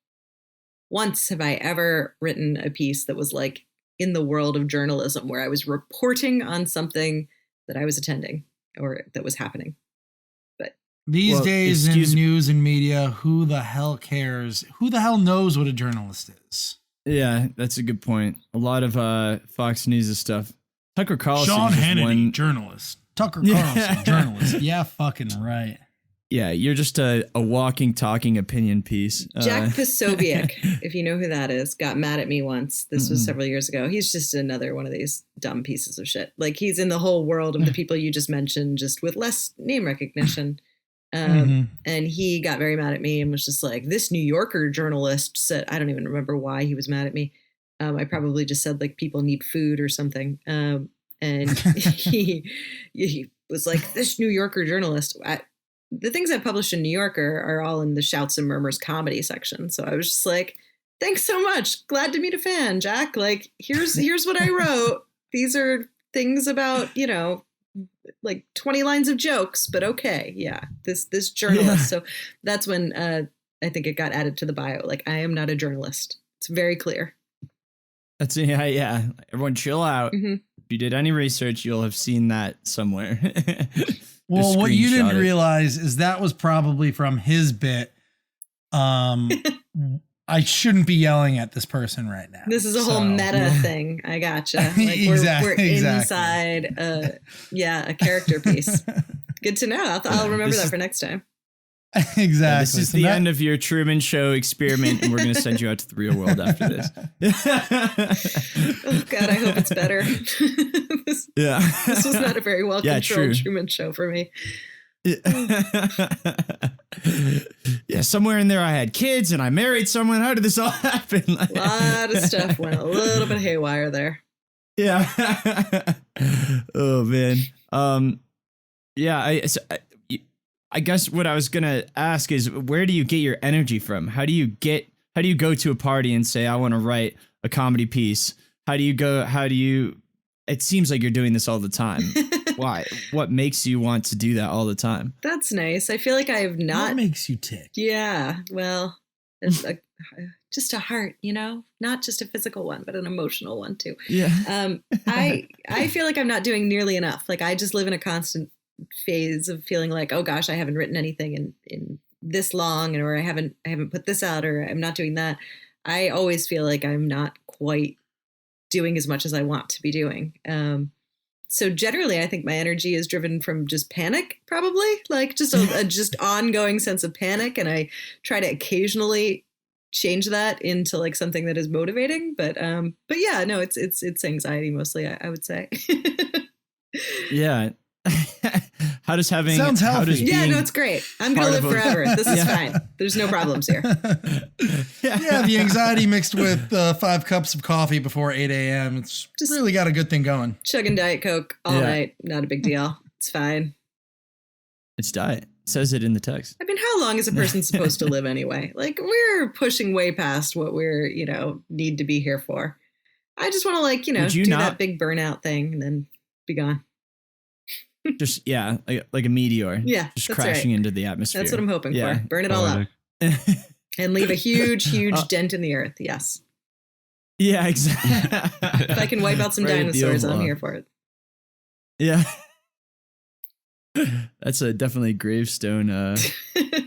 Speaker 3: once have I ever written a piece that was like in the world of journalism where I was reporting on something that I was attending or that was happening.
Speaker 2: These
Speaker 1: Well,
Speaker 2: days in
Speaker 1: excuse-
Speaker 2: news and media, who the hell cares? Who the hell knows what a journalist is?
Speaker 1: Yeah, that's a good point. A lot of Fox News stuff. Tucker Carlson.
Speaker 2: Sean
Speaker 1: is just
Speaker 2: Hannity,
Speaker 1: one-
Speaker 2: journalist. Tucker
Speaker 1: Yeah.
Speaker 2: Carlson, journalist. Yeah, fucking right.
Speaker 1: Yeah, you're just a walking, talking opinion piece.
Speaker 3: Jack Posobiec, if you know who that is, got mad at me once. This was several years ago. He's just another one of these dumb pieces of shit. Like he's in the whole world of the people you just mentioned, just with less name recognition. And he got very mad at me and was just like, this New Yorker journalist said, I don't even remember why he was mad at me. I probably just said like people need food or something. And he was like, this New Yorker journalist. The things I published in New Yorker are all in the Shouts and Murmurs comedy section. So I was just like, thanks so much. Glad to meet a fan, Jack. Like, here's what I wrote. These are things about, you know, like 20 lines of jokes, but okay. Yeah. This journalist.
Speaker 1: Yeah.
Speaker 3: So that's when I think it got added to the bio. Like, I am not a journalist. It's very clear.
Speaker 1: That's yeah. Everyone chill out.
Speaker 3: Mhm.
Speaker 1: If you did any research, you'll have seen that somewhere.
Speaker 2: Well, what you
Speaker 1: Screenshot
Speaker 2: didn't
Speaker 1: it.
Speaker 2: realize is that was probably from his bit. I shouldn't be yelling at this person right now.
Speaker 3: This is a whole
Speaker 2: So-
Speaker 3: meta thing. I gotcha. Like we're
Speaker 2: Exactly.
Speaker 3: inside a character piece. Good to know. I'll remember that for next time.
Speaker 2: Exactly.
Speaker 1: Yeah, this is
Speaker 2: So
Speaker 1: the
Speaker 2: that-
Speaker 1: end of your Truman Show experiment, and we're going to send you out to the real world after this.
Speaker 3: Oh God, I hope it's better.
Speaker 1: Yeah.
Speaker 3: This was not a very well
Speaker 1: Yeah,
Speaker 3: controlled
Speaker 1: true.
Speaker 3: Truman Show for me.
Speaker 1: Yeah, somewhere in there I had kids and I married someone. How did this all happen?
Speaker 3: A lot of stuff went a little bit haywire there.
Speaker 1: Yeah. Oh man. Yeah. I guess what I was gonna ask is, where do you get your energy from? How do you go to a party and say, I want to write a comedy piece? It seems like you're doing this all the time. Why? What makes you want to do that all the time?
Speaker 3: That's nice. I feel like I have
Speaker 2: What
Speaker 3: not.
Speaker 2: makes you tick?
Speaker 3: Yeah. Well, it's just a heart, you know, not just a physical one, but an emotional one too.
Speaker 1: Yeah.
Speaker 3: I feel like I'm not doing nearly enough. Like I just live in a constant phase of feeling like, oh gosh, I haven't written anything in this long, or I haven't put this out, or I'm not doing that. I always feel like I'm not quite doing as much as I want to be doing. So generally, I think my energy is driven from just panic, probably like just a just ongoing sense of panic, and I try to occasionally change that into like something that is motivating. But yeah, no, it's anxiety mostly. I would say.
Speaker 1: Yeah. How does having
Speaker 2: Sounds
Speaker 1: how does
Speaker 2: healthy.
Speaker 3: Yeah,
Speaker 1: being-
Speaker 3: no, it's great. I'm going to
Speaker 1: part
Speaker 3: live
Speaker 1: of a-
Speaker 3: forever. This is fine. There's no problems here.
Speaker 2: Yeah, the anxiety mixed with 5 cups of coffee before 8 a.m. It's
Speaker 3: Just-
Speaker 2: really got a good thing going.
Speaker 3: Chugging Diet Coke all
Speaker 1: Yeah.
Speaker 3: night. Not a big deal. It's fine.
Speaker 1: It's diet. It says it in the text.
Speaker 3: I mean, how long is a person supposed to live anyway? Like, we're pushing way past what we're, need to be here for. I just want to,
Speaker 1: Would you
Speaker 3: do
Speaker 1: not-
Speaker 3: that big burnout thing and then be gone.
Speaker 1: Just like a meteor.
Speaker 3: Yeah,
Speaker 1: Just
Speaker 3: that's
Speaker 1: crashing
Speaker 3: right.
Speaker 1: into the atmosphere.
Speaker 3: That's what I'm hoping
Speaker 1: Yeah.
Speaker 3: for. Burn it all up
Speaker 4: Poetic.
Speaker 3: and leave a huge dent in the earth. Yes.
Speaker 1: Yeah, exactly.
Speaker 3: If I can wipe out some
Speaker 1: Right at the
Speaker 3: dinosaurs, I'm
Speaker 1: Oval.
Speaker 3: here for it.
Speaker 1: Yeah. That's definitely a gravestone.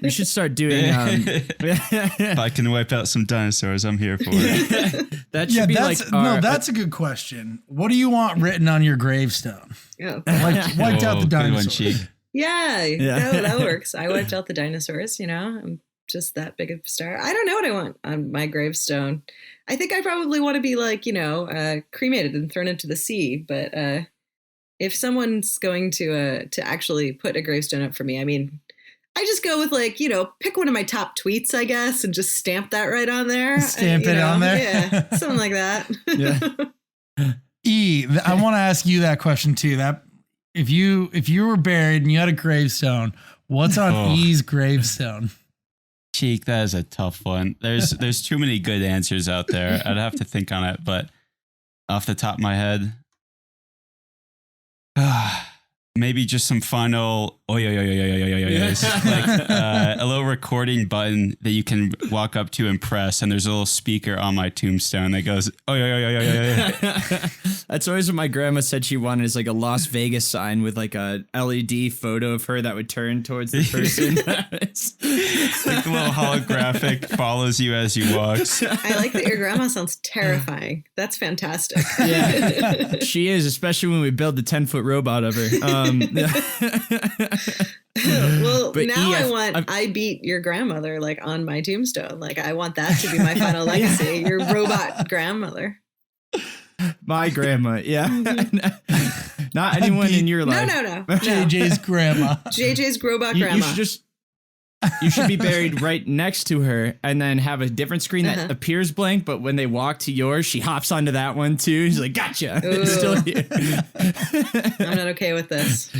Speaker 1: We should start doing.
Speaker 4: If I can wipe out some dinosaurs, I'm here for it.
Speaker 1: That should be like
Speaker 2: that's a good question. What do you want written on your gravestone?
Speaker 3: Oh.
Speaker 2: Like wiped out the
Speaker 4: Good one,
Speaker 2: dinosaurs.
Speaker 4: Cheek.
Speaker 3: Yeah,
Speaker 1: Yeah.
Speaker 3: no, that works. I wiped out the dinosaurs, I'm just that big of a star. I don't know what I want on my gravestone. I think I probably want to be cremated and thrown into the sea. But if someone's going to actually put a gravestone up for me, I mean, I just go with pick one of my top tweets, I guess, and just stamp that right on there.
Speaker 2: Stamp it on there?
Speaker 3: Yeah, something like that.
Speaker 1: Yeah.
Speaker 2: I want to ask you that question too. That if you were buried and you had a gravestone, what's on
Speaker 4: Oh.
Speaker 2: E's gravestone?
Speaker 4: Cheek, that is a tough one. There's too many good answers out there. I'd have to think on it, but off the top of my head, maybe just some final like a little recording button that you can walk up to and press, and there's a little speaker on my tombstone that goes
Speaker 1: That's always what my grandma said she wanted, is like a Las Vegas sign with like a LED photo of her that would turn towards the person.
Speaker 4: like the little holographic follows you as you walk.
Speaker 3: I like that your grandma sounds terrifying. That's fantastic.
Speaker 1: Yeah, she is, especially when we build the 10-foot robot of her.
Speaker 3: Well,
Speaker 1: But
Speaker 3: now
Speaker 1: EF
Speaker 3: I want I beat your grandmother on my tombstone. I want that to be my final legacy. Your robot grandmother.
Speaker 1: My grandma, yeah. Not anyone in your
Speaker 3: No,
Speaker 1: life.
Speaker 3: no.
Speaker 2: JJ's grandma.
Speaker 3: JJ's robot
Speaker 1: You
Speaker 3: grandma.
Speaker 1: you should be buried right next to her, and then have a different screen that
Speaker 3: Uh-huh.
Speaker 1: appears blank, but when they walk to yours, she hops onto that one too. She's like, "Gotcha."
Speaker 3: Ooh.
Speaker 1: Still here.
Speaker 3: I'm not okay with this.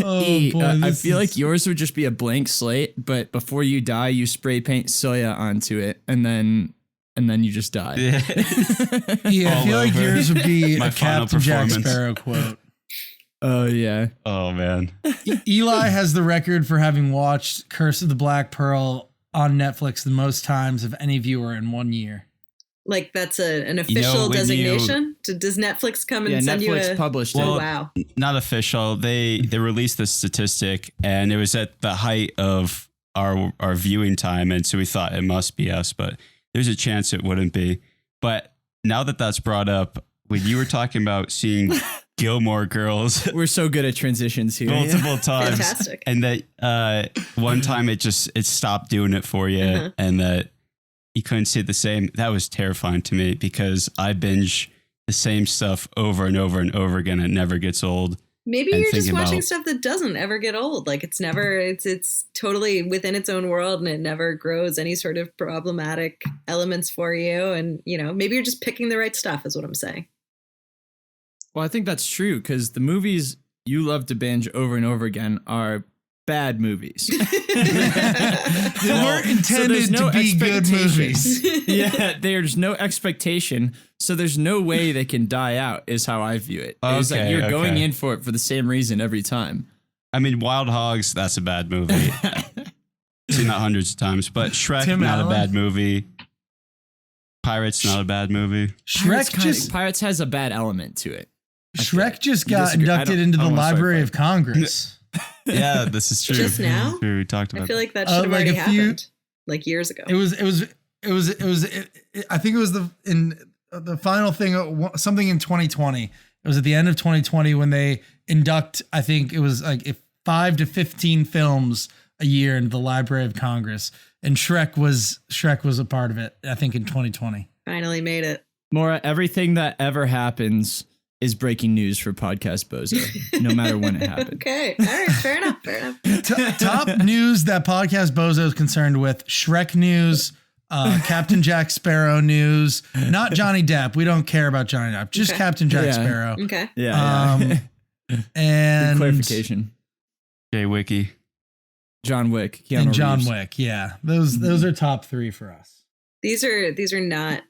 Speaker 2: Oh,
Speaker 1: E,
Speaker 2: boy,
Speaker 1: I
Speaker 2: this
Speaker 1: feel
Speaker 2: is-
Speaker 1: like yours would just be a blank slate, but before you die, you spray paint soya onto it, and then you just die.
Speaker 2: Yeah, I
Speaker 4: all
Speaker 2: feel like
Speaker 4: over.
Speaker 2: yours would be
Speaker 4: My
Speaker 2: a
Speaker 4: final
Speaker 2: Captain Jack
Speaker 4: performance.
Speaker 2: Sparrow quote.
Speaker 1: Oh yeah.
Speaker 4: Oh man.
Speaker 2: Eli has the record for having watched Curse of the Black Pearl on Netflix the most times of any viewer in 1 year.
Speaker 3: That's an official
Speaker 4: when
Speaker 3: designation? Does Netflix come and
Speaker 1: Yeah,
Speaker 3: send
Speaker 1: Netflix
Speaker 3: you a...
Speaker 1: published
Speaker 3: Oh,
Speaker 1: it.
Speaker 3: wow.
Speaker 4: Not official. They released the statistic, and it was at the height of our viewing time, and so we thought it must be us, but there's a chance it wouldn't be. But now that that's brought up, when you were talking about seeing Gilmore Girls
Speaker 1: We're so good at transitions here.
Speaker 4: multiple times,
Speaker 3: Fantastic.
Speaker 4: and that one time it stopped doing it for you,
Speaker 3: Uh-huh.
Speaker 4: and that you couldn't see it the same. That was terrifying to me because I binge the same stuff over and over and over again. It never gets old.
Speaker 3: Maybe
Speaker 4: and
Speaker 3: you're just
Speaker 4: thinking
Speaker 3: watching
Speaker 4: about-
Speaker 3: stuff that doesn't ever get old. It's totally within its own world, and it never grows any sort of problematic elements for you. And, maybe you're just picking the right stuff is what I'm saying.
Speaker 1: Well, I think that's true, because the movies you love to binge over and over again are bad movies.
Speaker 2: They weren't intended
Speaker 1: there's no
Speaker 2: to be good
Speaker 1: expectation.
Speaker 2: movies.
Speaker 1: Yeah, there's no expectation, so there's no way they can die out, is how I view it. It's like
Speaker 4: Okay,
Speaker 1: you're going
Speaker 4: okay.
Speaker 1: in for it for the same reason every time.
Speaker 4: I mean, Wild Hogs, that's a bad movie. Seen that hundreds of times, but Shrek,
Speaker 2: Tim
Speaker 4: not
Speaker 2: Allen?
Speaker 4: a bad movie. Pirates, not a bad movie.
Speaker 1: Pirates has a bad element to it.
Speaker 2: Shrek just got
Speaker 1: Disagree. I
Speaker 2: inducted
Speaker 1: don't-
Speaker 2: into
Speaker 1: I
Speaker 2: the
Speaker 1: don't wanna start
Speaker 2: Library
Speaker 1: fighting.
Speaker 2: of Congress.
Speaker 4: Yeah, this is true.
Speaker 3: Just now?
Speaker 4: True, we talked about
Speaker 3: I feel
Speaker 4: that.
Speaker 3: like that should have
Speaker 2: like
Speaker 3: already
Speaker 2: a few-
Speaker 3: happened, years ago.
Speaker 2: It was. I think it was the final thing. Something in 2020. It was at the end of 2020 when they induct. I think it was 5 to 15 films a year into the Library of Congress, and Shrek was a part of it. I think in 2020.
Speaker 3: Finally made it.
Speaker 1: Maura, everything that ever happens is breaking news for Podcast Bozo, no matter when it happened.
Speaker 3: Okay. All right. Fair enough. Fair enough.
Speaker 2: Top news that Podcast Bozo is concerned with: Shrek news, Captain Jack Sparrow news. Not Johnny Depp. We don't care about Johnny Depp. Just
Speaker 3: Okay.
Speaker 2: Captain Jack
Speaker 1: Yeah.
Speaker 2: Sparrow.
Speaker 3: Okay.
Speaker 1: Yeah.
Speaker 2: And
Speaker 1: Good clarification.
Speaker 4: Jay Wiki.
Speaker 1: John Wick. Keanu
Speaker 2: and John
Speaker 1: Reeves.
Speaker 2: Wick. Yeah, those are top 3 for us.
Speaker 3: These are not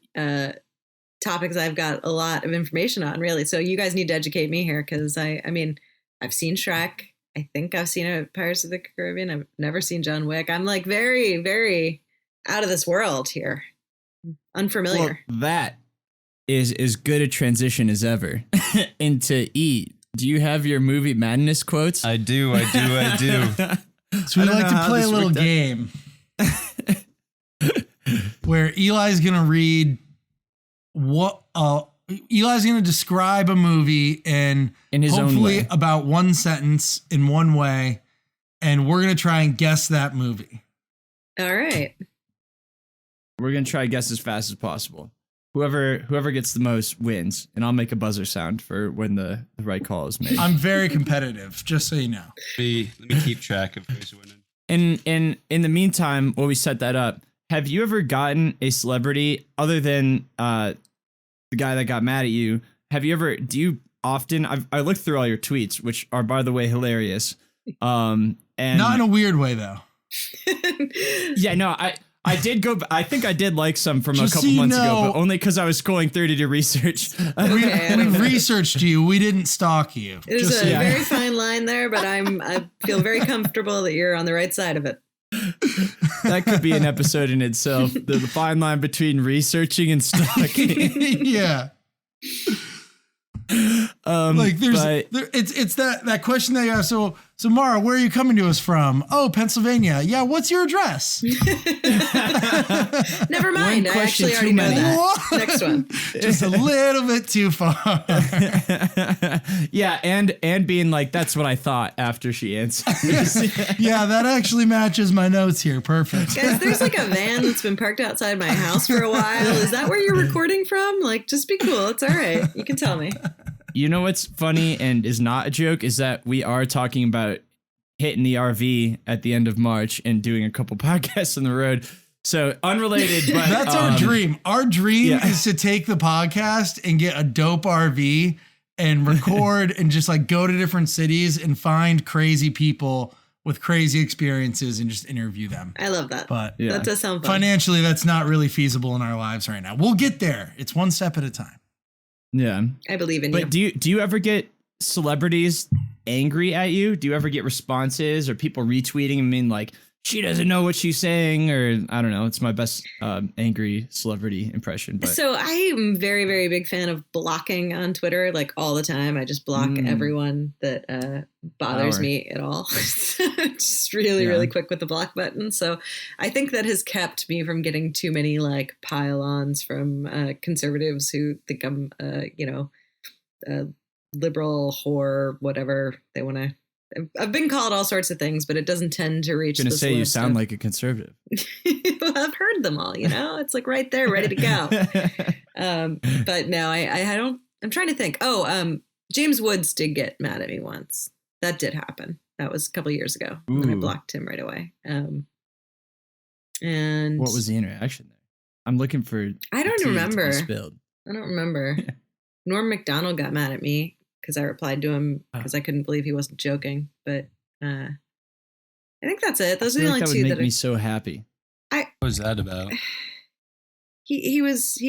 Speaker 3: topics I've got a lot of information on, really. So you guys need to educate me here, because I mean, I've seen Shrek. I think I've seen Pirates of the Caribbean. I've never seen John Wick. I'm like very, very out of this world here. Unfamiliar.
Speaker 1: Well, that is as good a transition as ever into E. Do you have your movie madness quotes?
Speaker 4: I do.
Speaker 2: So we
Speaker 1: I don't
Speaker 2: like
Speaker 1: know
Speaker 2: to
Speaker 1: how
Speaker 2: play a
Speaker 1: this
Speaker 2: little
Speaker 1: worked out.
Speaker 2: game where Eli's going to read Eli's going to describe a movie in
Speaker 1: his own
Speaker 2: hopefully
Speaker 1: way.
Speaker 2: about one sentence in one way, and we're going to try and guess that movie.
Speaker 3: All right.
Speaker 1: We're gonna try to guess as fast as possible. Whoever gets the most wins, and I'll make a buzzer sound for when the right call is made.
Speaker 2: I'm very competitive, just so you know.
Speaker 4: Let me keep track of who's winning.
Speaker 1: In the meantime, while we set that up, have you ever gotten a celebrity other than the guy that got mad at you? Do you often? I looked through all your tweets, which are, by the way, hilarious. And
Speaker 2: Not in a weird way, though.
Speaker 1: yeah, no, I did go. I think I did like some from
Speaker 2: Just
Speaker 1: a couple
Speaker 2: so you
Speaker 1: months
Speaker 2: know-
Speaker 1: ago, but only because I was scrolling through to do research.
Speaker 3: Okay.
Speaker 2: We researched you. We didn't stalk you.
Speaker 3: There's
Speaker 2: Just
Speaker 3: a
Speaker 2: so you know.
Speaker 3: very fine line there, but I feel very comfortable that you're on the right side of it.
Speaker 1: That could be an episode in itself. The fine line between researching and stalking.
Speaker 2: Yeah. Like it's that question that you have. So Maura, where are you coming to us from? Oh, Pennsylvania. Yeah. What's your address?
Speaker 3: Never mind. I
Speaker 1: question,
Speaker 3: actually already
Speaker 1: too
Speaker 3: know
Speaker 1: many.
Speaker 3: that. Next one.
Speaker 2: Just a little bit too far.
Speaker 1: Yeah, and being like, that's what I thought after she answers.
Speaker 2: Yeah, that actually matches my notes here. Perfect.
Speaker 3: Guys, there's like a van that's been parked outside my house for a while. Is that where you're recording from? Like, just be cool. It's all right. You can tell me.
Speaker 1: You know what's funny and is not a joke is that we are talking about hitting the RV at the end of March and doing a couple podcasts on the road. So unrelated, but
Speaker 2: That's our dream. Our dream
Speaker 1: yeah.
Speaker 2: is to take the podcast and get a dope RV and record and just like go to different cities and find crazy people with crazy experiences and just interview them.
Speaker 3: I love that.
Speaker 2: But
Speaker 1: Yeah.
Speaker 3: That does sound fun.
Speaker 2: financially, that's not really feasible in our lives right now. We'll get there. It's one step at a time.
Speaker 3: I believe in you.
Speaker 1: But do you ever get celebrities angry at you? Do you ever get responses or people retweeting and being like, she doesn't know what she's saying, or I don't know. It's my best angry celebrity impression. But
Speaker 3: So I am very, very big fan of blocking on Twitter, like all the time. I just block everyone that bothers
Speaker 1: Power.
Speaker 3: me at all. Just really, really quick with the block button. So I think that has kept me from getting too many like pile-ons from conservatives who think I'm, liberal whore, whatever they want to. I've been called all sorts of things, but it doesn't tend to reach.
Speaker 1: I'm gonna
Speaker 3: this
Speaker 1: say you
Speaker 3: list
Speaker 1: sound
Speaker 3: of-
Speaker 1: like a conservative.
Speaker 3: Well, I've heard them all, it's like right there, ready to go. But no, I don't, I'm trying to think. James Woods did get mad at me once. That did happen. That was a couple years ago. And I
Speaker 1: Ooh.
Speaker 3: blocked him right away. And
Speaker 1: What was the interaction there? I'm looking for.
Speaker 3: I don't
Speaker 1: tea to be
Speaker 3: remember.
Speaker 1: spilled.
Speaker 3: I don't remember. Norm Macdonald got mad at me because I replied to him because I couldn't believe he wasn't joking. But I think that's it. Those
Speaker 1: I
Speaker 3: are the
Speaker 1: feel
Speaker 3: only
Speaker 1: like that
Speaker 3: two
Speaker 1: would
Speaker 3: that
Speaker 1: make me so happy.
Speaker 4: What was that about?
Speaker 3: he was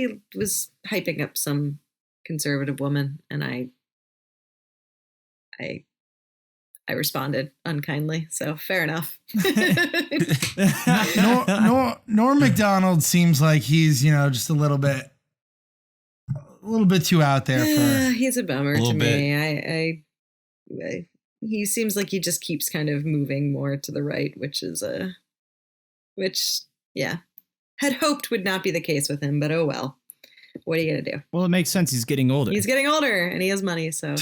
Speaker 3: hyping up some conservative woman, and I responded unkindly. So fair enough.
Speaker 2: Norm Macdonald seems like he's, just a little bit too out there for.
Speaker 3: He's a bummer
Speaker 4: A
Speaker 3: to
Speaker 4: little
Speaker 3: me. I he seems like he just keeps kind of moving more to the right, which had hoped would not be the case with him, but oh well. What are you gonna do?
Speaker 1: Well, it makes sense. He's getting older.
Speaker 3: He's getting older and he has money, so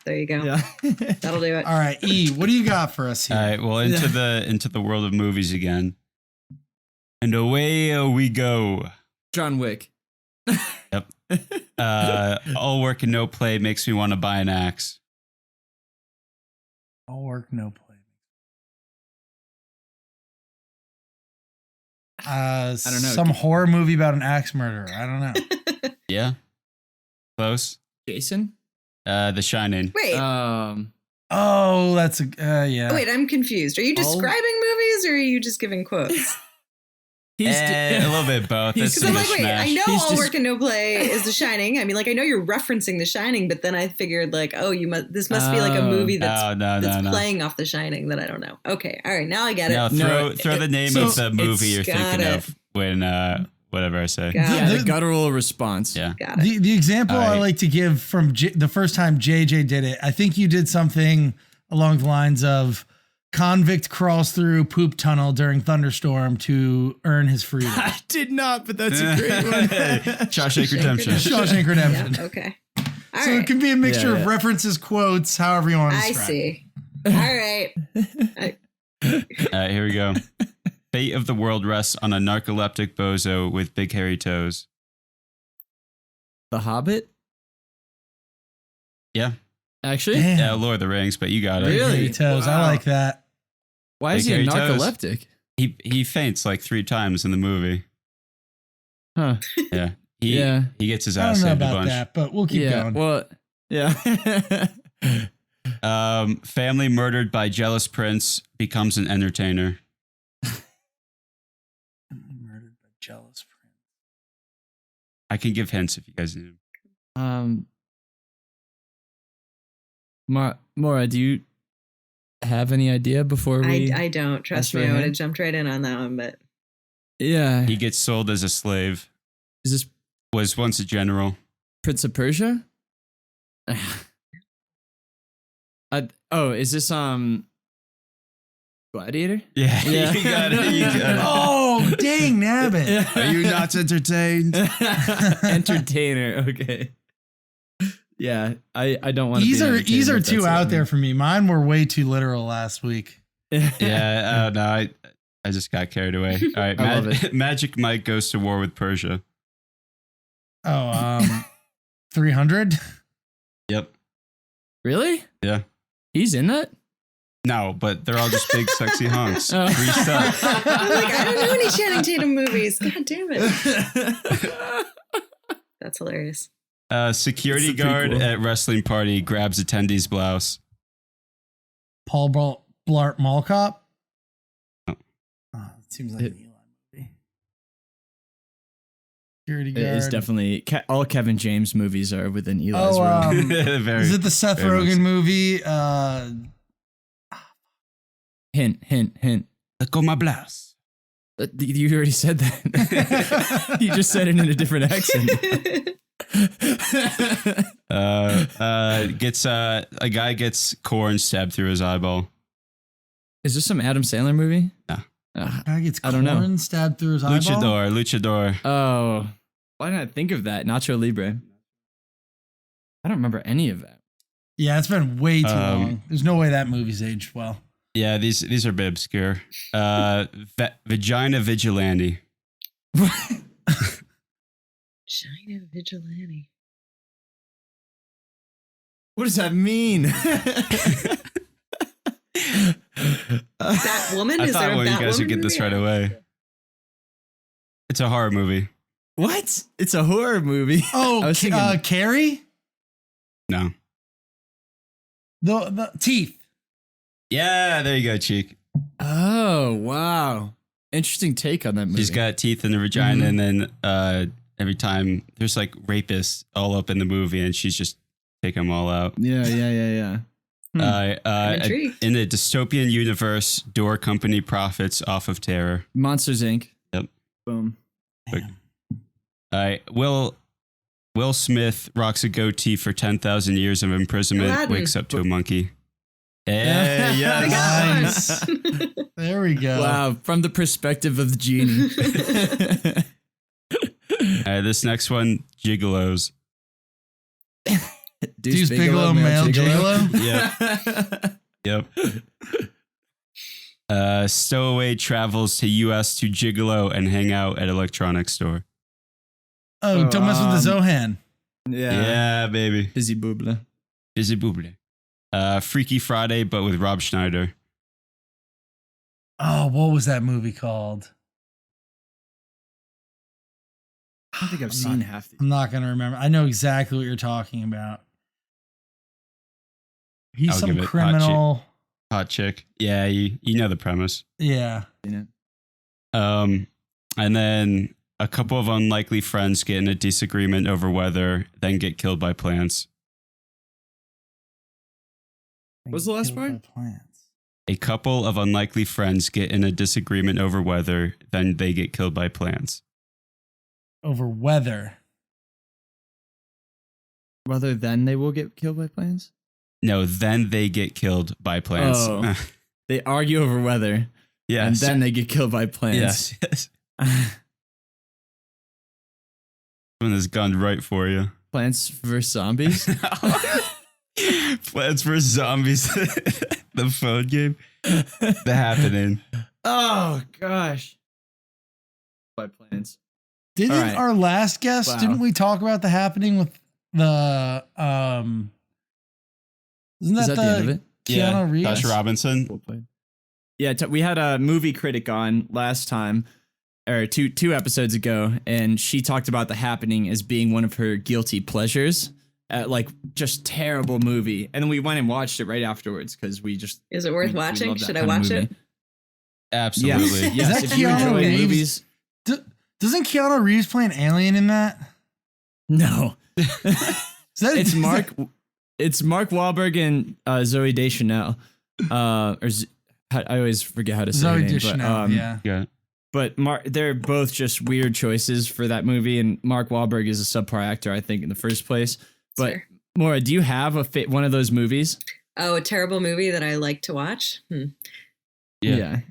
Speaker 3: there you go.
Speaker 1: Yeah.
Speaker 3: That'll do it.
Speaker 2: All right, E, what do you got for us here?
Speaker 4: All right, well, into the world of movies again, and away we go.
Speaker 1: John Wick.
Speaker 4: Yep. All work and no play makes me want to buy an axe.
Speaker 2: All work, no play. I
Speaker 1: don't know.
Speaker 2: Some horror movie about an axe murderer. I don't know.
Speaker 4: Yeah. Close.
Speaker 1: Jason?
Speaker 4: The Shining.
Speaker 3: Wait.
Speaker 2: Oh, that's yeah.
Speaker 3: Wait, I'm confused. Are you describing movies or are you just giving quotes?
Speaker 4: A little bit both.
Speaker 1: He's-
Speaker 4: It's a
Speaker 3: Because I'm like, wait, I
Speaker 4: mishmash.
Speaker 3: know
Speaker 1: He's
Speaker 3: All
Speaker 1: just-
Speaker 3: Work and No Play is The Shining. I mean, like, I know you're referencing The Shining, but then I figured, like, oh, this must be like a movie that's
Speaker 4: no.
Speaker 3: playing off The Shining that I don't know. Okay, all right, now I get it.
Speaker 4: No,
Speaker 1: No,
Speaker 4: throw the name
Speaker 1: so
Speaker 4: of the movie you're
Speaker 3: got
Speaker 4: thinking
Speaker 3: it.
Speaker 4: of when whatever I say.
Speaker 3: Got
Speaker 1: Yeah,
Speaker 3: it.
Speaker 1: the guttural response.
Speaker 4: Yeah.
Speaker 3: Got it.
Speaker 2: The example
Speaker 4: All right.
Speaker 2: I like to give from the first time JJ did it, I think you did something along the lines of convict crawls through poop tunnel during thunderstorm to earn his freedom.
Speaker 1: I did not, but that's a great one.
Speaker 4: Shawshank Redemption.
Speaker 2: Shawshank Redemption.
Speaker 3: Yeah, okay. All
Speaker 2: So
Speaker 3: right.
Speaker 2: it can be a mixture
Speaker 1: Yeah.
Speaker 2: of references, quotes, however you want to
Speaker 3: I
Speaker 2: describe it.
Speaker 3: see. All right.
Speaker 4: Here we go. Fate of the world rests on a narcoleptic bozo with big hairy toes.
Speaker 1: The Hobbit?
Speaker 4: Yeah.
Speaker 1: Actually?
Speaker 2: Damn.
Speaker 4: Yeah, Lord of the Rings, but you got it.
Speaker 1: Really?
Speaker 2: Hairy toes. I
Speaker 1: Wow.
Speaker 2: like that.
Speaker 1: Why is
Speaker 4: Big
Speaker 1: he a
Speaker 4: hairy toes.
Speaker 1: narcoleptic?
Speaker 4: He faints like 3 times in the movie.
Speaker 1: Huh.
Speaker 4: Yeah.
Speaker 1: Yeah.
Speaker 4: He gets his
Speaker 2: I
Speaker 4: ass
Speaker 2: don't know
Speaker 4: saved a
Speaker 2: about
Speaker 4: bunch.
Speaker 2: that, but we'll keep
Speaker 1: Yeah.
Speaker 2: going.
Speaker 1: Well, yeah.
Speaker 4: Family murdered by jealous prince becomes an entertainer.
Speaker 2: Murdered by jealous friend.
Speaker 4: I can give hints if you guys need them.
Speaker 1: Maura, do you have any idea before we?
Speaker 3: I don't. Trust
Speaker 1: That's
Speaker 3: me, I
Speaker 1: right.
Speaker 3: would have jumped right in on that one, but
Speaker 1: Yeah.
Speaker 4: He gets sold as a slave.
Speaker 1: Is this
Speaker 4: Was once a general.
Speaker 1: Prince of Persia? Is this Gladiator?
Speaker 4: Yeah,
Speaker 1: Yeah.
Speaker 4: you got it. You got it.
Speaker 2: Oh, dang nabbit.
Speaker 4: Are you not entertained?
Speaker 1: Entertainer. Okay. Yeah, I don't want to.
Speaker 2: These are too out there for me. Mine were way too literal last week.
Speaker 4: Yeah, no, I just got carried away. All right,
Speaker 1: I love it.
Speaker 4: Magic Mike goes to war with Persia.
Speaker 2: Oh, 300.
Speaker 4: Yep.
Speaker 1: Really?
Speaker 4: Yeah.
Speaker 1: He's in that?
Speaker 4: No, but they're all just big, sexy hunks.
Speaker 1: Oh.
Speaker 4: Greased up.
Speaker 3: I'm like, I don't know any Channing Tatum movies. God damn it. That's hilarious.
Speaker 4: Security
Speaker 1: That's the
Speaker 4: guard
Speaker 1: prequel.
Speaker 4: at wrestling party grabs attendee's blouse.
Speaker 2: Paul Blart Mall Cop.
Speaker 4: Oh.
Speaker 2: Oh, it seems like an Eli movie. Security
Speaker 1: It
Speaker 2: guard.
Speaker 1: is definitely all Kevin James movies are within Eli's
Speaker 2: Oh,
Speaker 1: realm.
Speaker 4: Very,
Speaker 2: is it the Seth
Speaker 4: very much
Speaker 2: Rogen
Speaker 4: so.
Speaker 2: movie?
Speaker 1: Hint.
Speaker 4: Let go my blouse.
Speaker 1: You already said that. You just said it in a different accent.
Speaker 4: A guy gets corn stabbed through his eyeball.
Speaker 1: Is this some Adam Sandler movie?
Speaker 4: No.
Speaker 2: Guy gets
Speaker 1: I don't know.
Speaker 2: corn stabbed through his eyeball.
Speaker 4: Luchador.
Speaker 1: Oh, why didn't I think of that? Nacho Libre. I don't remember any of that.
Speaker 2: Yeah, it's been way too long. There's no way that movie's aged well.
Speaker 4: Yeah, these are a bit obscure. Vagina vigilante.
Speaker 3: China Vigilante.
Speaker 1: What does that mean?
Speaker 3: That woman?
Speaker 4: I
Speaker 3: Is there
Speaker 4: thought
Speaker 3: a
Speaker 4: one of you
Speaker 3: Batwoman
Speaker 4: guys would get this
Speaker 3: movie?
Speaker 4: right away. It's a horror movie.
Speaker 1: What? It's a horror movie. I
Speaker 2: Oh,
Speaker 1: was thinking-
Speaker 2: Carrie?
Speaker 4: No.
Speaker 2: The teeth.
Speaker 4: Yeah, there you go, Cheek.
Speaker 1: Oh, wow. Interesting take on that movie.
Speaker 4: She's got teeth in her vagina, and then every time there's like rapists all up in the movie, and she's just taking them all out.
Speaker 1: Yeah.
Speaker 3: I'm intrigued.
Speaker 4: In a dystopian universe, door company profits off of terror.
Speaker 1: Monsters Inc.
Speaker 4: Yep.
Speaker 1: Boom.
Speaker 4: Will Smith rocks a goatee for 10,000 years of imprisonment,
Speaker 3: Aladdin.
Speaker 4: wakes up to a monkey. Hey,
Speaker 3: I
Speaker 4: yes.
Speaker 3: got
Speaker 2: Nice.
Speaker 3: one.
Speaker 2: There we go.
Speaker 1: Wow, from the perspective of the genie.
Speaker 4: This next one, gigolos.
Speaker 2: Deuce Bigelow, male gigolo?
Speaker 4: Yep. Stowaway travels to U.S. to gigolo and hang out at electronics store.
Speaker 2: Oh, don't mess with the Zohan.
Speaker 4: Yeah, baby.
Speaker 1: Busy Booble.
Speaker 4: Busy Booble. Freaky Friday, but with Rob Schneider.
Speaker 2: Oh, what was that movie called?
Speaker 1: I don't think I've seen half these.
Speaker 2: I'm not going to remember. I know exactly what you're talking about. He's
Speaker 4: I'll
Speaker 2: some
Speaker 4: give it
Speaker 2: criminal.
Speaker 4: Hot chick. Yeah, you know the premise.
Speaker 2: Yeah.
Speaker 4: And then a couple of unlikely friends get in a disagreement over weather, then get killed by plants.
Speaker 1: What's the last part?
Speaker 4: A couple of unlikely friends get in a disagreement over weather, then they get killed by plants.
Speaker 2: Over weather.
Speaker 1: Whether then they will get killed by plants?
Speaker 4: No, then they get killed by plants.
Speaker 1: Oh. They argue over weather.
Speaker 4: Yes.
Speaker 1: And then they get killed by plants.
Speaker 4: Yes. When it's gone right for you.
Speaker 1: Plants vs. Zombies?
Speaker 4: Plants vs. Zombies. The phone game. The Happening.
Speaker 1: Oh, gosh. By plants.
Speaker 2: Didn't
Speaker 1: All right.
Speaker 2: our last guest,
Speaker 1: Wow.
Speaker 2: didn't we talk about the happening with the, isn't
Speaker 1: Is
Speaker 2: that
Speaker 1: that the end of it?
Speaker 2: Keanu Reeves?
Speaker 4: Josh Robinson.
Speaker 1: Yeah, we had a movie critic on last time, or two episodes ago, and she talked about The Happening as being one of her guilty pleasures. Like, just terrible movie. And then we went and watched it right afterwards because we just...
Speaker 3: Is it worth
Speaker 1: we
Speaker 3: watching?
Speaker 1: love that
Speaker 3: Should I
Speaker 1: kind of
Speaker 3: watch
Speaker 1: movie.
Speaker 3: it?
Speaker 4: Absolutely.
Speaker 1: Yes, yes.
Speaker 2: that
Speaker 1: If you
Speaker 2: Keanu
Speaker 1: enjoy
Speaker 2: Reeves?
Speaker 1: movies...
Speaker 2: Doesn't Keanu Reeves play an alien in that?
Speaker 1: No.
Speaker 2: Is that
Speaker 1: It's Mark Wahlberg and Zoe Deschanel. I always forget how to say her
Speaker 2: Zoe
Speaker 1: name.
Speaker 2: Deschanel,
Speaker 1: But,
Speaker 2: yeah.
Speaker 4: Yeah.
Speaker 1: But they're both just weird choices for that movie, and Mark Wahlberg is a subpar actor, I think, in the first place. But
Speaker 3: Sure.
Speaker 1: Maura, do you have one of those movies?
Speaker 3: Oh, a terrible movie that I like to watch?
Speaker 4: Yeah.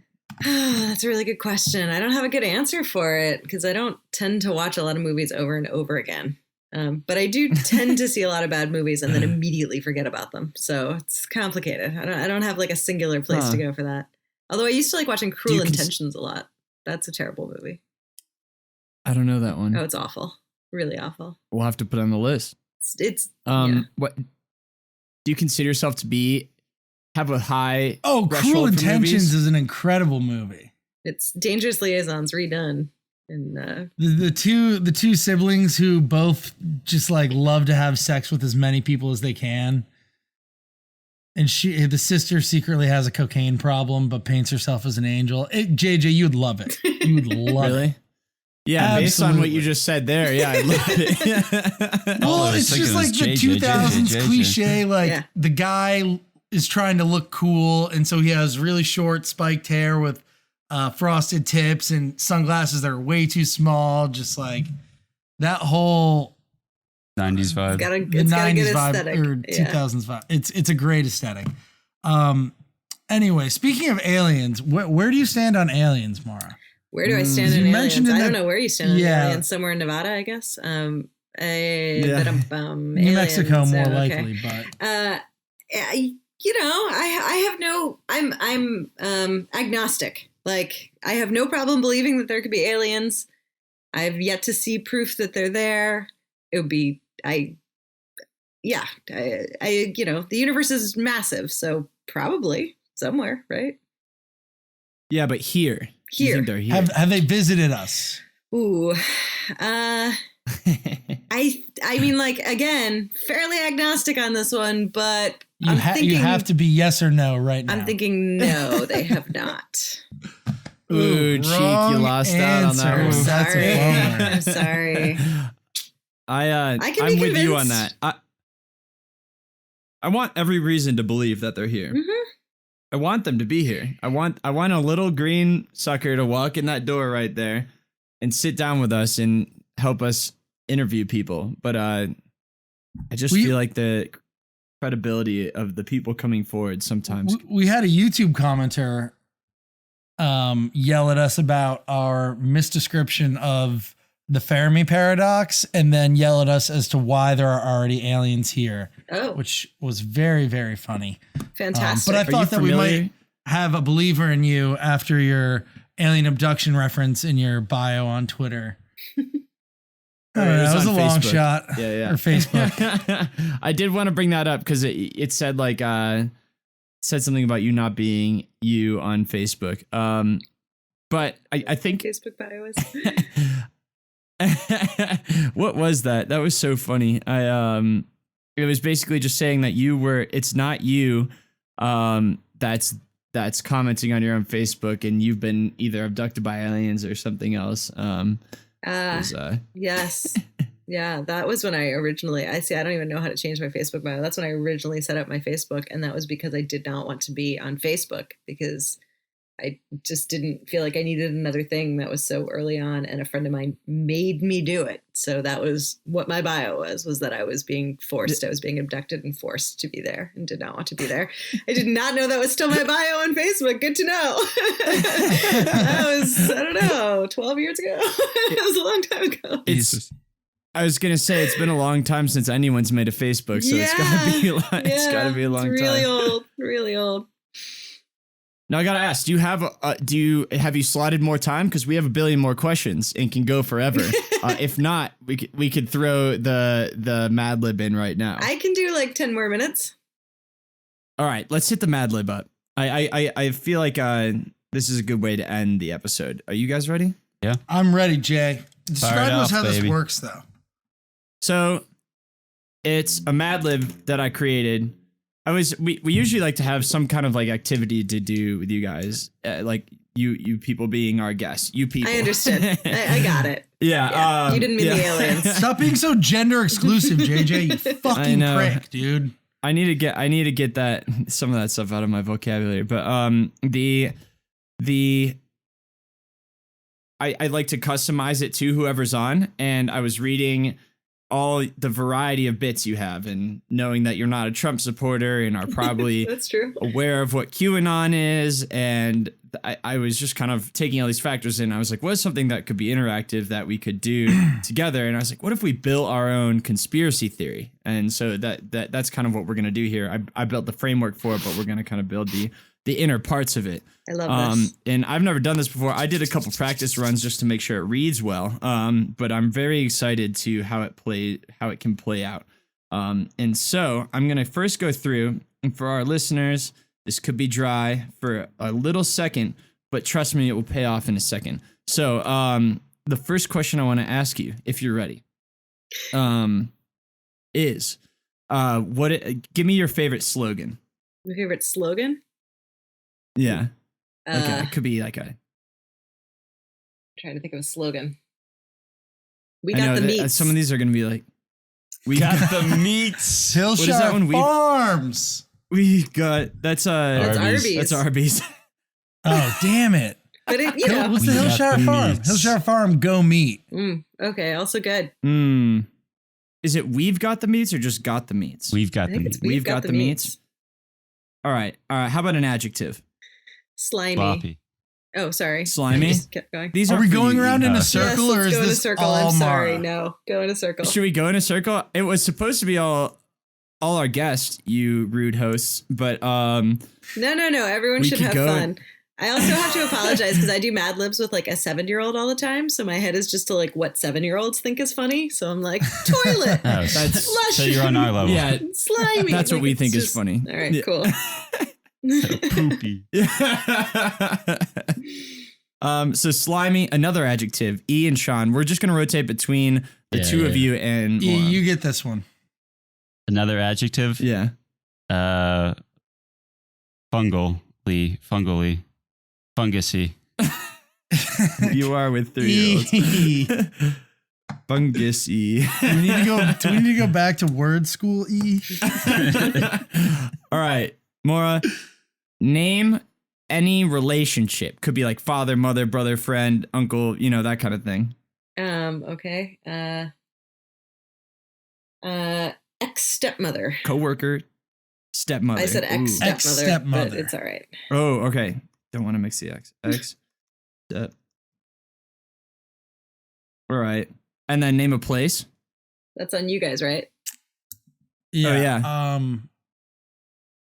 Speaker 3: That's a really good question. I don't have a good answer for it because I don't tend to watch a lot of movies over and over again. But I do tend to see a lot of bad movies and then immediately forget about them. So it's complicated. I don't have like a singular place to go for that. Although I used to like watching Cruel Intentions a lot. That's a terrible movie.
Speaker 1: I don't know that one.
Speaker 3: Oh, it's awful. Really awful.
Speaker 1: We'll have to put it on the list.
Speaker 3: It's
Speaker 1: What do you consider yourself to have a high
Speaker 2: Cruel
Speaker 1: threshold for
Speaker 2: Intentions
Speaker 1: movies?
Speaker 2: is an incredible movie.
Speaker 3: It's Dangerous Liaisons redone. And
Speaker 2: The two siblings who both just like love to have sex with as many people as they can. And the sister secretly has a cocaine problem, but paints herself as an angel. JJ, you would love it. You would love it.
Speaker 1: Yeah, based on what you
Speaker 2: Absolutely.
Speaker 1: just said there, yeah, I love it.
Speaker 2: Well,
Speaker 4: I was
Speaker 2: it's just
Speaker 4: thinking
Speaker 2: like
Speaker 4: it
Speaker 2: the
Speaker 4: was JJ,
Speaker 2: 2000s
Speaker 4: JJ.
Speaker 2: cliche. Like
Speaker 3: Yeah.
Speaker 2: the guy is trying to look cool, and so he has really short spiked hair with frosted tips and sunglasses that are way too small. Just like that whole
Speaker 4: 90s vibe.
Speaker 2: the
Speaker 3: it's got a
Speaker 2: 90s
Speaker 3: good
Speaker 2: vibe
Speaker 3: aesthetic.
Speaker 2: or 2000s vibe. It's a great aesthetic. Anyway, speaking of aliens, where do you stand on aliens, Maura?
Speaker 3: Where do I stand
Speaker 2: You
Speaker 3: in
Speaker 2: mentioned
Speaker 3: aliens?
Speaker 2: in
Speaker 3: I don't
Speaker 2: that-
Speaker 3: know where you stand in
Speaker 2: Yeah.
Speaker 3: aliens. Somewhere in Nevada, I guess.
Speaker 2: New
Speaker 3: Aliens,
Speaker 2: Mexico, more
Speaker 3: okay.
Speaker 2: likely, but
Speaker 3: I'm agnostic. Like, I have no problem believing that there could be aliens. I've yet to see proof that they're there. It would be, the universe is massive, so probably somewhere, right?
Speaker 1: Yeah, but here. Do you think they're here?
Speaker 2: have they visited us?
Speaker 3: Ooh, I mean, like, again, fairly agnostic on this one, but
Speaker 2: You have to be yes or no right now.
Speaker 3: I'm thinking no, they have not.
Speaker 1: Ooh, cheek, you
Speaker 2: wrong
Speaker 1: lost out on that
Speaker 2: answer.
Speaker 1: one.
Speaker 2: That's a bummer.
Speaker 3: I'm sorry.
Speaker 1: I'm
Speaker 3: can be
Speaker 1: with you on
Speaker 3: convinced.
Speaker 1: that. I want every reason to believe that they're here.
Speaker 3: Mhm.
Speaker 1: I want them to be here. I want a little green sucker to walk in that door right there and sit down with us and help us interview people. But I just feel like the credibility of the people coming forward sometimes.
Speaker 2: We had a YouTube commenter yell at us about our misdescription of the Fermi paradox and then yell at us as to why there are already aliens here,
Speaker 3: Oh,
Speaker 2: which was very, very funny.
Speaker 3: fantastic.
Speaker 2: But I
Speaker 1: Are you
Speaker 2: thought that we
Speaker 1: familiar?
Speaker 2: might have a believer in you after your alien abduction reference in your bio on Twitter. I don't know, that was a
Speaker 1: on
Speaker 2: long
Speaker 1: Facebook.
Speaker 2: shot.
Speaker 1: Yeah.
Speaker 2: Or Facebook.
Speaker 1: I did want to bring that up because it said like said something about you not being you on Facebook. But I think
Speaker 3: Facebook bio is.
Speaker 1: what was that? That was so funny. It was basically just saying that it's not you that's commenting on your own Facebook, and you've been either abducted by aliens or something else.
Speaker 3: Yes. Yeah, that was when I don't even know how to change my Facebook bio. That's when I originally set up my Facebook, and that was because I did not want to be on Facebook because I just didn't feel like I needed another thing that was so early on, and a friend of mine made me do it. So that was what my bio was that I was being forced. I was being abducted and forced to be there and did not want to be there. I did not know that was still my bio on Facebook. Good to know. That was, I don't know, 12 years ago. That was a long time ago.
Speaker 1: I was gonna say it's been a long time since anyone's made a Facebook, so it's gotta be a long time.
Speaker 3: Really old.
Speaker 1: Now I gotta ask: do you have you slotted more time? Because we have a billion more questions and can go forever. If not, we could throw the Mad Lib in right now.
Speaker 3: I can do like 10 more minutes.
Speaker 1: All right, let's hit the Mad Lib up. I feel like this is a good way to end the episode. Are you guys ready?
Speaker 4: Yeah,
Speaker 2: I'm ready, Jay. Describe us how this works, though.
Speaker 1: So it's a Mad Lib that I created. We usually like to have some kind of like activity to do with you guys, like you people being our guests. You people.
Speaker 3: I understood. I got it.
Speaker 1: Yeah.
Speaker 3: You didn't mean the aliens.
Speaker 2: Stop being so gender exclusive, JJ. You fucking prick, dude.
Speaker 1: I need to get that some of that stuff out of my vocabulary. But I like to customize it to whoever's on, and I was reading all the variety of bits you have, and knowing that you're not a Trump supporter and are probably
Speaker 3: that's true.
Speaker 1: aware of what QAnon is, and I was just kind of taking all these factors in. I was like, what's something that could be interactive that we could do together? And I was like, what if we built our own conspiracy theory? And so that's kind of what we're gonna do here. I built the framework for it, but we're gonna kind of build the inner parts of it.
Speaker 3: I love this.
Speaker 1: And I've never done this before. I did a couple practice runs just to make sure it reads well. But I'm very excited to how it can play out. And so I'm going to first go through, and for our listeners, this could be dry for a little second, but trust me, it will pay off in a second. So the first question I want to ask you, if you're ready, is give me your favorite slogan.
Speaker 3: My favorite slogan?
Speaker 1: Yeah. Okay, it could be like
Speaker 3: trying to think of a slogan. We got the meats.
Speaker 1: Some of these are going to be like,
Speaker 4: we got the meats.
Speaker 2: Hillshire Farms.
Speaker 1: We got that's
Speaker 3: Arby's.
Speaker 1: That's Arby's.
Speaker 2: Oh, damn it.
Speaker 3: But
Speaker 2: what's the Hillshire Farm?
Speaker 4: Meats.
Speaker 2: Hillshire Farm Go Meat.
Speaker 3: Okay, also good.
Speaker 1: Is it we've got the meats or just got the meats?
Speaker 4: We've got the meats.
Speaker 1: We've got the meats. All right. How about an adjective?
Speaker 3: Slimy.
Speaker 4: Sloppy.
Speaker 3: Oh, sorry.
Speaker 1: Slimy.
Speaker 3: Just kept going.
Speaker 1: These
Speaker 2: are we going around in a circle, or is
Speaker 3: go in a
Speaker 2: this
Speaker 3: circle.
Speaker 2: all
Speaker 3: I'm sorry.
Speaker 2: Maura?
Speaker 3: No, go in a circle.
Speaker 1: Should we go in a circle? It was supposed to be all our guests, you rude hosts, but
Speaker 3: No. Everyone should have
Speaker 1: go.
Speaker 3: fun. I also have to apologize because I do Mad Libs with like a 7-year-old all the time. So my head is just to like what 7-year-olds think is funny. So I'm like, toilet.
Speaker 4: So you're on our level.
Speaker 1: Yeah,
Speaker 3: slimy.
Speaker 1: that's what
Speaker 3: like,
Speaker 1: we think
Speaker 3: just,
Speaker 1: is funny.
Speaker 3: All right, cool.
Speaker 4: Poopy.
Speaker 1: So slimy, another adjective. E and Sean. We're just gonna rotate between the two of you and Maura.
Speaker 2: You get this one.
Speaker 4: Another adjective.
Speaker 1: Yeah.
Speaker 4: Fungally, fungusy.
Speaker 1: You are with 3-year-olds. Fungusy.
Speaker 2: Do we need to go back to word school? E.
Speaker 1: All right, Maura. Name any relationship. Could be like father, mother, brother, friend, uncle. That kind of thing.
Speaker 3: Okay. Ex-stepmother.
Speaker 1: Coworker. Stepmother.
Speaker 3: I said ex-stepmother,
Speaker 2: Ex-stepmother.
Speaker 3: but it's all right.
Speaker 1: Oh, okay. Don't want to mix the X. Step. All right. And then name a place.
Speaker 3: That's on you guys, right?
Speaker 2: Yeah.
Speaker 1: Oh, yeah.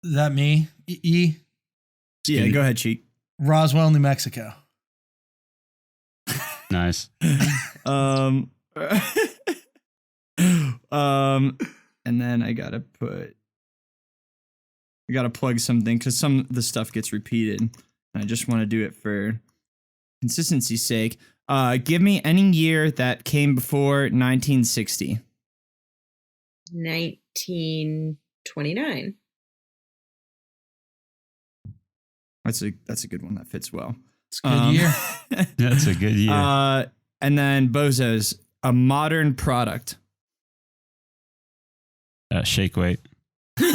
Speaker 2: Is that me? E.
Speaker 1: Yeah, go ahead, Cheek.
Speaker 2: Roswell, New Mexico.
Speaker 4: Nice.
Speaker 1: And then I gotta plug something because some of the stuff gets repeated. And I just want to do it for consistency's sake. Give me any year that came before 1960.
Speaker 3: 1929.
Speaker 1: That's a good one. That fits well.
Speaker 2: It's a good year.
Speaker 4: That's a good year.
Speaker 1: And then Bozos, a modern product.
Speaker 4: Shake weight.
Speaker 3: Is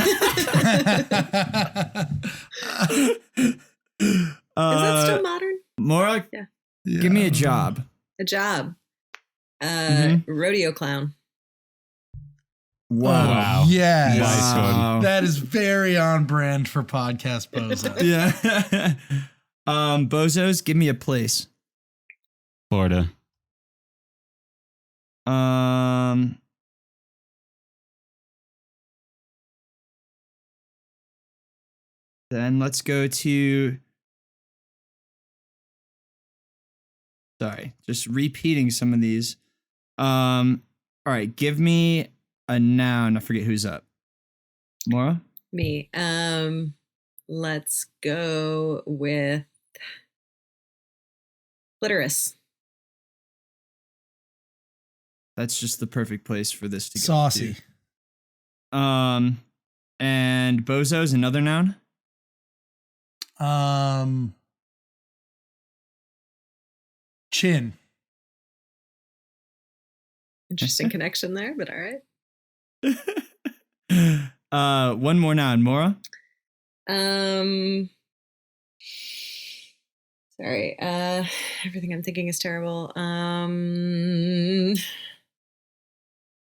Speaker 3: that still modern?
Speaker 1: Maura,
Speaker 3: Yeah.
Speaker 1: Give me a job.
Speaker 3: A job. Rodeo clown.
Speaker 1: Wow.
Speaker 2: Yes.
Speaker 4: Nice one.
Speaker 2: That is very on brand for podcast Bozo.
Speaker 1: Yeah. Bozos, give me a place.
Speaker 4: Florida.
Speaker 1: Then let's go to. Sorry, just repeating some of these. All right, give me a noun. I forget who's up. Maura?
Speaker 3: Me. Let's go with clitoris.
Speaker 1: That's just the perfect place for this to go.
Speaker 2: Saucy.
Speaker 1: To. And Bozo's another noun?
Speaker 2: Chin.
Speaker 3: Interesting connection there, but all
Speaker 1: right. One more noun, Maura.
Speaker 3: Sorry. Everything I'm thinking is terrible.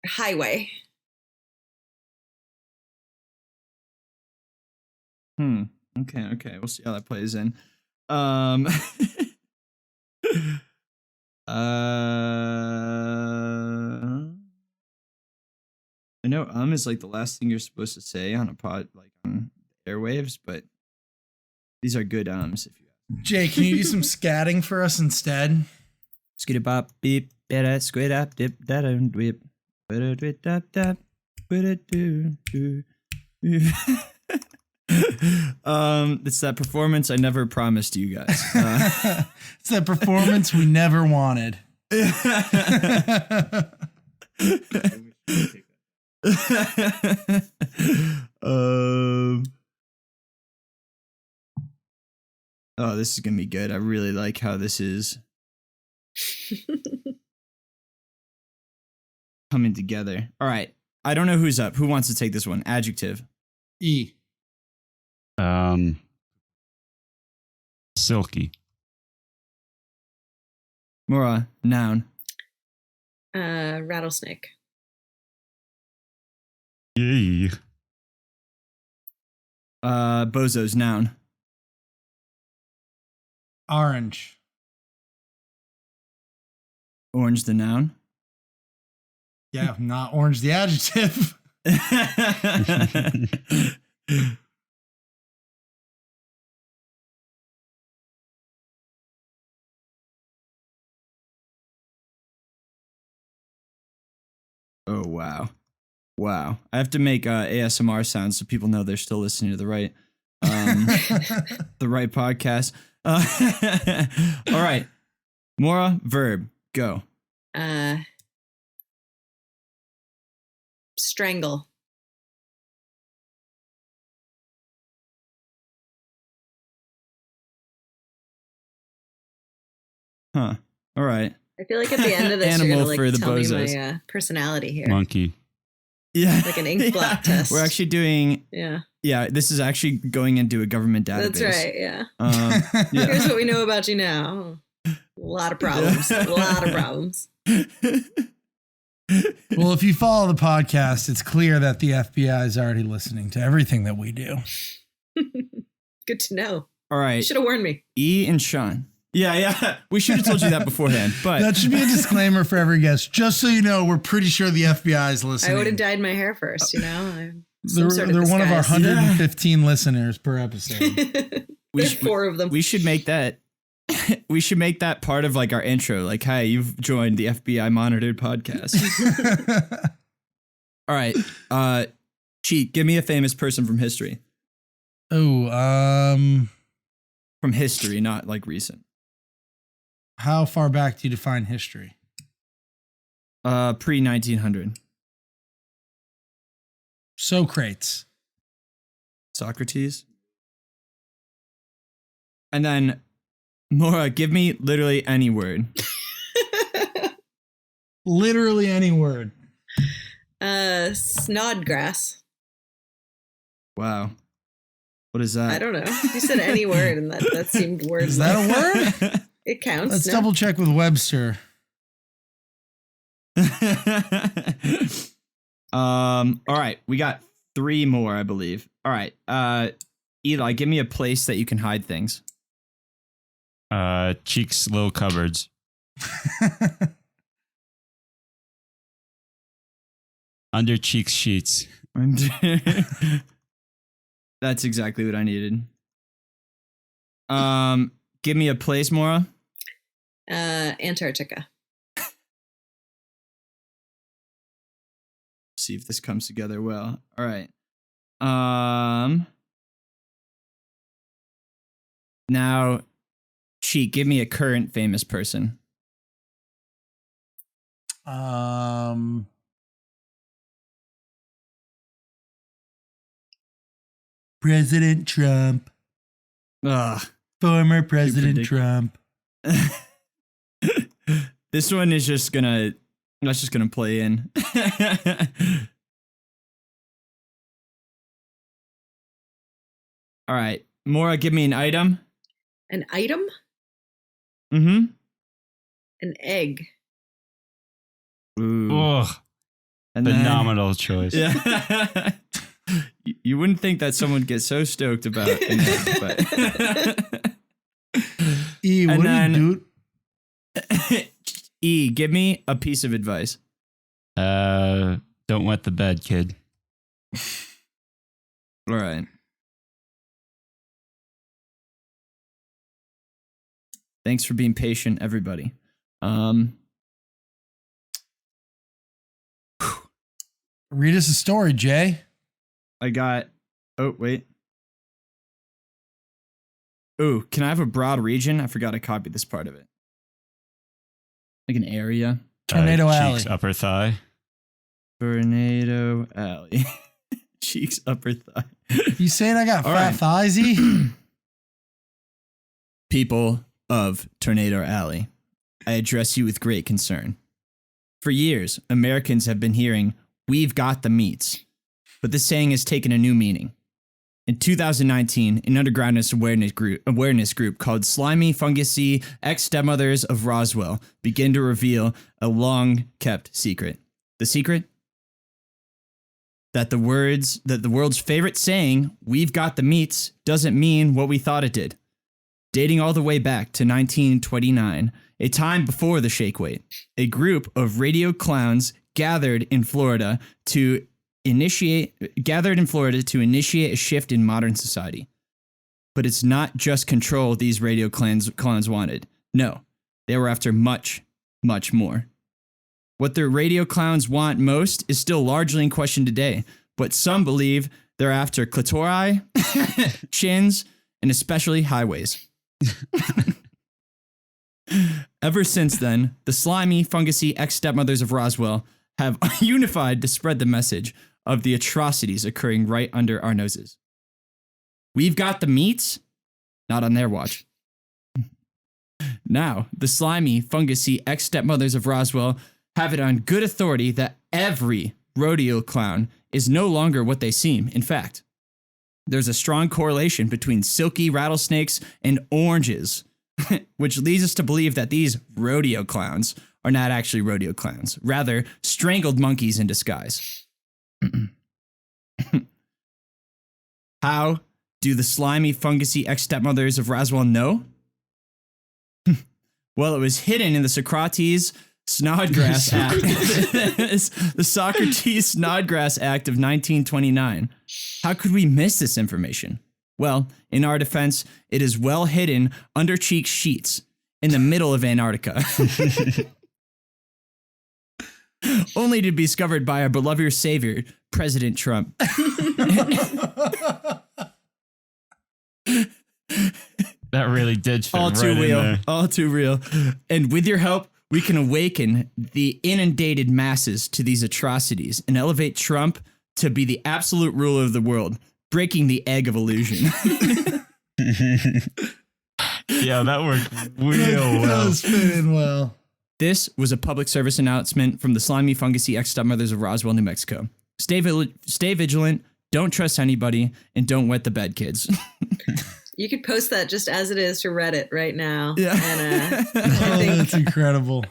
Speaker 3: Highway.
Speaker 1: Okay. We'll see how that plays in. I know is like the last thing you're supposed to say on a pod, like on airwaves, but these are good if you
Speaker 2: Jay, can you do some scatting for us instead?
Speaker 1: skid bop beep better squid up dip that and whip better dip dap dap better do. It's that performance I never promised you guys.
Speaker 2: It's that performance we never wanted. Oh, this is gonna be good. I really like how this is coming together. All right, I don't know who's up. Who wants to take this one? Adjective. E.
Speaker 4: Silky.
Speaker 1: Maura, noun.
Speaker 3: Rattlesnake.
Speaker 4: Yay.
Speaker 1: Bozo's noun.
Speaker 2: Orange.
Speaker 1: Orange the noun.
Speaker 2: Yeah, not orange the adjective.
Speaker 1: Oh, wow. I have to make ASMR sounds so people know they're still listening to the right podcast. All right. Maura, verb, go.
Speaker 3: Strangle.
Speaker 1: Huh. All right.
Speaker 3: I feel like at the end of this, you're
Speaker 1: Animal
Speaker 3: gonna
Speaker 1: for the
Speaker 3: tell me
Speaker 1: bozos.
Speaker 3: my personality here.
Speaker 4: Monkey.
Speaker 1: Yeah.
Speaker 3: Like an ink blot test.
Speaker 1: We're actually doing.
Speaker 3: Yeah.
Speaker 1: Yeah, this is actually going into a government database.
Speaker 3: That's right. Yeah.
Speaker 1: Yeah.
Speaker 3: Here's what we know about you now. A lot of problems. A lot of problems.
Speaker 2: Well, if you follow the podcast, it's clear that the FBI is already listening to everything that we do.
Speaker 3: Good to know.
Speaker 1: All right.
Speaker 3: You should have warned me.
Speaker 1: E and Sean. Yeah. We should have told you that beforehand, but
Speaker 2: That should be a disclaimer for every guest. Just so you know, we're pretty sure the FBI is listening.
Speaker 3: I would have dyed my hair first, you know?
Speaker 2: They're one of our 115 listeners per episode.
Speaker 3: There's 4 of them.
Speaker 1: we should make that. We should make that part of like our intro. Like, hi, you've joined the FBI monitored podcast. All right. Cheat, give me a famous person from history.
Speaker 2: Oh,
Speaker 1: From history, not like recent.
Speaker 2: how far back do you define history?
Speaker 1: Pre-1900.
Speaker 2: Socrates.
Speaker 1: Socrates. And then, Maura, give me literally any word.
Speaker 2: Literally any word.
Speaker 3: Snodgrass.
Speaker 1: Wow. What is that?
Speaker 3: I don't know. You said any word, and that seemed word.
Speaker 2: Is that a word?
Speaker 3: It counts.
Speaker 2: Let's
Speaker 3: no?
Speaker 2: double check with Webster.
Speaker 1: All right. We got 3 more, I believe. All right. Eli, give me a place that you can hide things.
Speaker 4: Cheeks' little cupboards. Under Cheeks' sheets.
Speaker 1: That's exactly what I needed. Give me a place, Maura.
Speaker 3: Antarctica.
Speaker 1: See if this comes together well. All right. Now, Cheek, give me a current famous person.
Speaker 2: President Trump.
Speaker 1: Ugh.
Speaker 2: Former President Trump.
Speaker 1: This one is just gonna. That's just gonna play in. All right, Maura, give me an item.
Speaker 3: An item?
Speaker 1: Mm-hmm.
Speaker 3: An egg.
Speaker 1: Ooh.
Speaker 4: Ugh.
Speaker 1: And
Speaker 4: Phenomenal choice.
Speaker 1: Yeah. You wouldn't think that someone would get so stoked about an egg, but.
Speaker 2: E, what do you do?
Speaker 1: E, give me a piece of advice.
Speaker 4: Don't wet the bed, kid.
Speaker 1: All right. Thanks for being patient, everybody.
Speaker 2: Read us a story, Jay.
Speaker 1: I got. Oh, wait. Ooh, can I have a broad region? I forgot I copied this part of it. Like an area.
Speaker 2: Tornado Alley.
Speaker 4: Cheeks, upper thigh.
Speaker 1: Tornado Alley. Cheeks, upper thigh.
Speaker 2: You saying I got
Speaker 1: All
Speaker 2: fat
Speaker 1: right.
Speaker 2: thighs?
Speaker 1: People of Tornado Alley, I address you with great concern. For years, Americans have been hearing, "We've got the meats," but this saying has taken a new meaning. In 2019, an underground awareness group called Slimy Fungusy Ex-Stepmothers of Roswell began to reveal a long-kept secret. The secret? That the world's favorite saying, "We've got the meats," doesn't mean what we thought it did. Dating all the way back to 1929, a time before the shake weight, a group of radio clowns gathered in Florida to initiate a shift in modern society. But it's not just control these radio clowns wanted. No, they were after much, much more. What the radio clowns want most is still largely in question today, but some believe they're after clitori, chins, and especially highways. Ever since then, the slimy, fungusy ex-stepmothers of Roswell have unified to spread the message of the atrocities occurring right under our noses. We've got the meats? Not on their watch. Now, the slimy, fungusy ex-stepmothers of Roswell have it on good authority that every rodeo clown is no longer what they seem. In fact, there's a strong correlation between silky rattlesnakes and oranges, which leads us to believe that these rodeo clowns are not actually rodeo clowns, rather strangled monkeys in disguise. How do the slimy, fungusy ex-stepmothers of Roswell know? Well, it was hidden in the Socrates Snodgrass Act. The Socrates Snodgrass Act of 1929. How could we miss this information? Well, in our defense, it is well hidden under Cheeks' sheets in the middle of Antarctica. only to be discovered by our beloved savior, President Trump.
Speaker 4: That really did fit
Speaker 1: All
Speaker 4: right
Speaker 1: too
Speaker 4: in
Speaker 1: real.
Speaker 4: there.
Speaker 1: All too real. And with your help, we can awaken the inundated masses to these atrocities and elevate Trump to be the absolute ruler of the world, breaking the egg of illusion.
Speaker 4: Yeah, that worked real
Speaker 2: That
Speaker 4: well.
Speaker 2: was fitting well.
Speaker 1: This was a public service announcement from the slimy, fungusy ex-stepmothers of Roswell, New Mexico. Stay vigilant, don't trust anybody, and don't wet the bed, kids.
Speaker 3: You could post that just as it is to Reddit right now.
Speaker 1: Yeah.
Speaker 3: And I
Speaker 2: Oh,
Speaker 3: think
Speaker 2: that's incredible.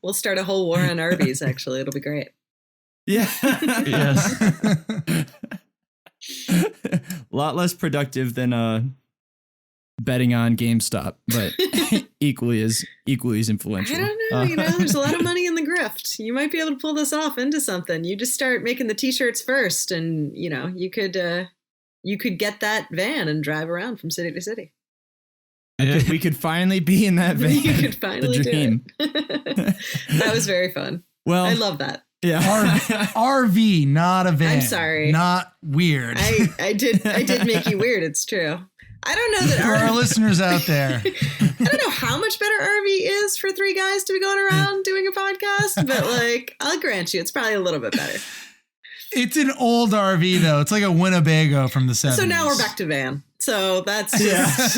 Speaker 3: we'll start a whole war on Arby's, actually. It'll be great.
Speaker 1: Yeah.
Speaker 4: Yes.
Speaker 1: A lot less productive than betting on GameStop, but equally as influential.
Speaker 3: I don't know. There's a lot of money in the grift. You might be able to pull this off into something. You just start making the t-shirts first, and you could get that van and drive around from city to city.
Speaker 1: We could finally be in that van.
Speaker 3: You could finally
Speaker 1: the
Speaker 3: do
Speaker 1: dream.
Speaker 3: it. That was very fun.
Speaker 1: Well,
Speaker 3: I love that.
Speaker 1: Yeah.
Speaker 2: RV, not a van.
Speaker 3: I'm sorry.
Speaker 2: Not weird.
Speaker 3: I did make you weird. It's true. I don't know that
Speaker 2: For our listeners out there.
Speaker 3: I don't know how much better RV is for three guys to be going around doing a podcast, but I'll grant you, it's probably a little bit better.
Speaker 2: It's an old RV though. It's like a Winnebago from the 70s.
Speaker 3: So now we're back to van. So that's just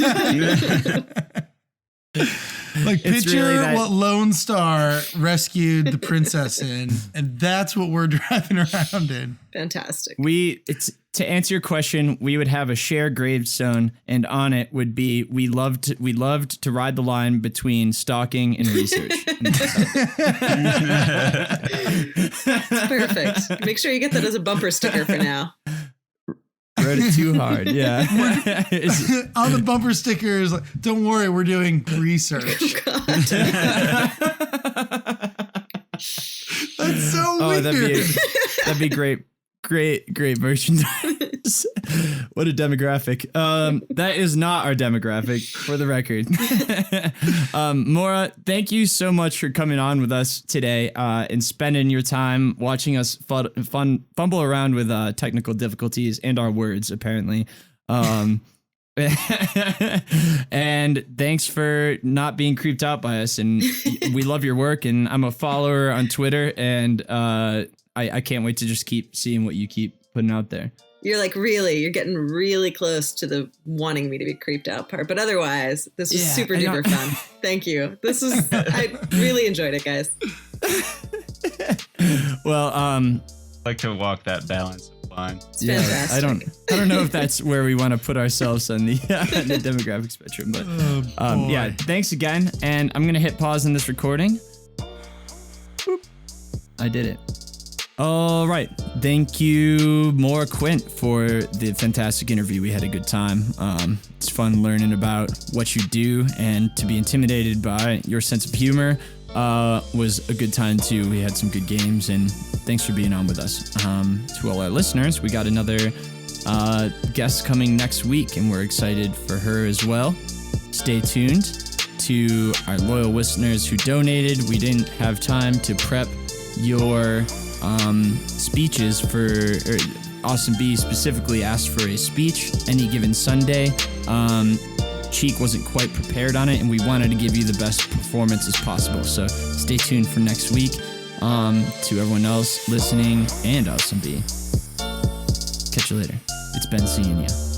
Speaker 2: like
Speaker 1: It's
Speaker 2: picture
Speaker 1: really that-
Speaker 2: what Lone Star rescued the princess in, and that's what we're driving around in.
Speaker 3: fantastic.
Speaker 1: It's to answer your question, we would have a shared gravestone, and on it would be we loved to ride the line between stalking and research.
Speaker 3: Perfect. Make sure you get that as a bumper sticker for now.
Speaker 1: Wrote it too hard. Yeah.
Speaker 2: On the bumper stickers, like, don't worry, we're doing research. That's so weird.
Speaker 1: That'd be great. Great merchandise. What a demographic. That is not our demographic, for the record. Maura, thank you so much for coming on with us today and spending your time watching us fumble around with technical difficulties and our words, apparently. And thanks for not being creeped out by us. And we love your work, and I'm a follower on Twitter, and I can't wait to just keep seeing what you keep putting out there.
Speaker 3: You're getting really close to the wanting me to be creeped out part. But otherwise, this was super duper fun. Thank you. I really enjoyed it, guys.
Speaker 1: Well,
Speaker 4: I like to walk that balance line.
Speaker 3: It's fantastic.
Speaker 1: I don't know if that's where we want to put ourselves on the demographic spectrum, but yeah, thanks again. And I'm going to hit pause on this recording. Boop. I did it. All right. Thank you, Maura Quint, for the fantastic interview. We had a good time. It's fun learning about what you do, and to be intimidated by your sense of humor was a good time too. We had some good games, and thanks for being on with us. To all our listeners, we got another guest coming next week, and we're excited for her as well. Stay tuned. To our loyal listeners who donated, we didn't have time to prep your speeches Austin B specifically asked for a speech any given Sunday. Cheek wasn't quite prepared on it, and we wanted to give you the best performance as possible. So stay tuned for next week. To everyone else listening and Austin B, catch you later. It's Ben seeing you.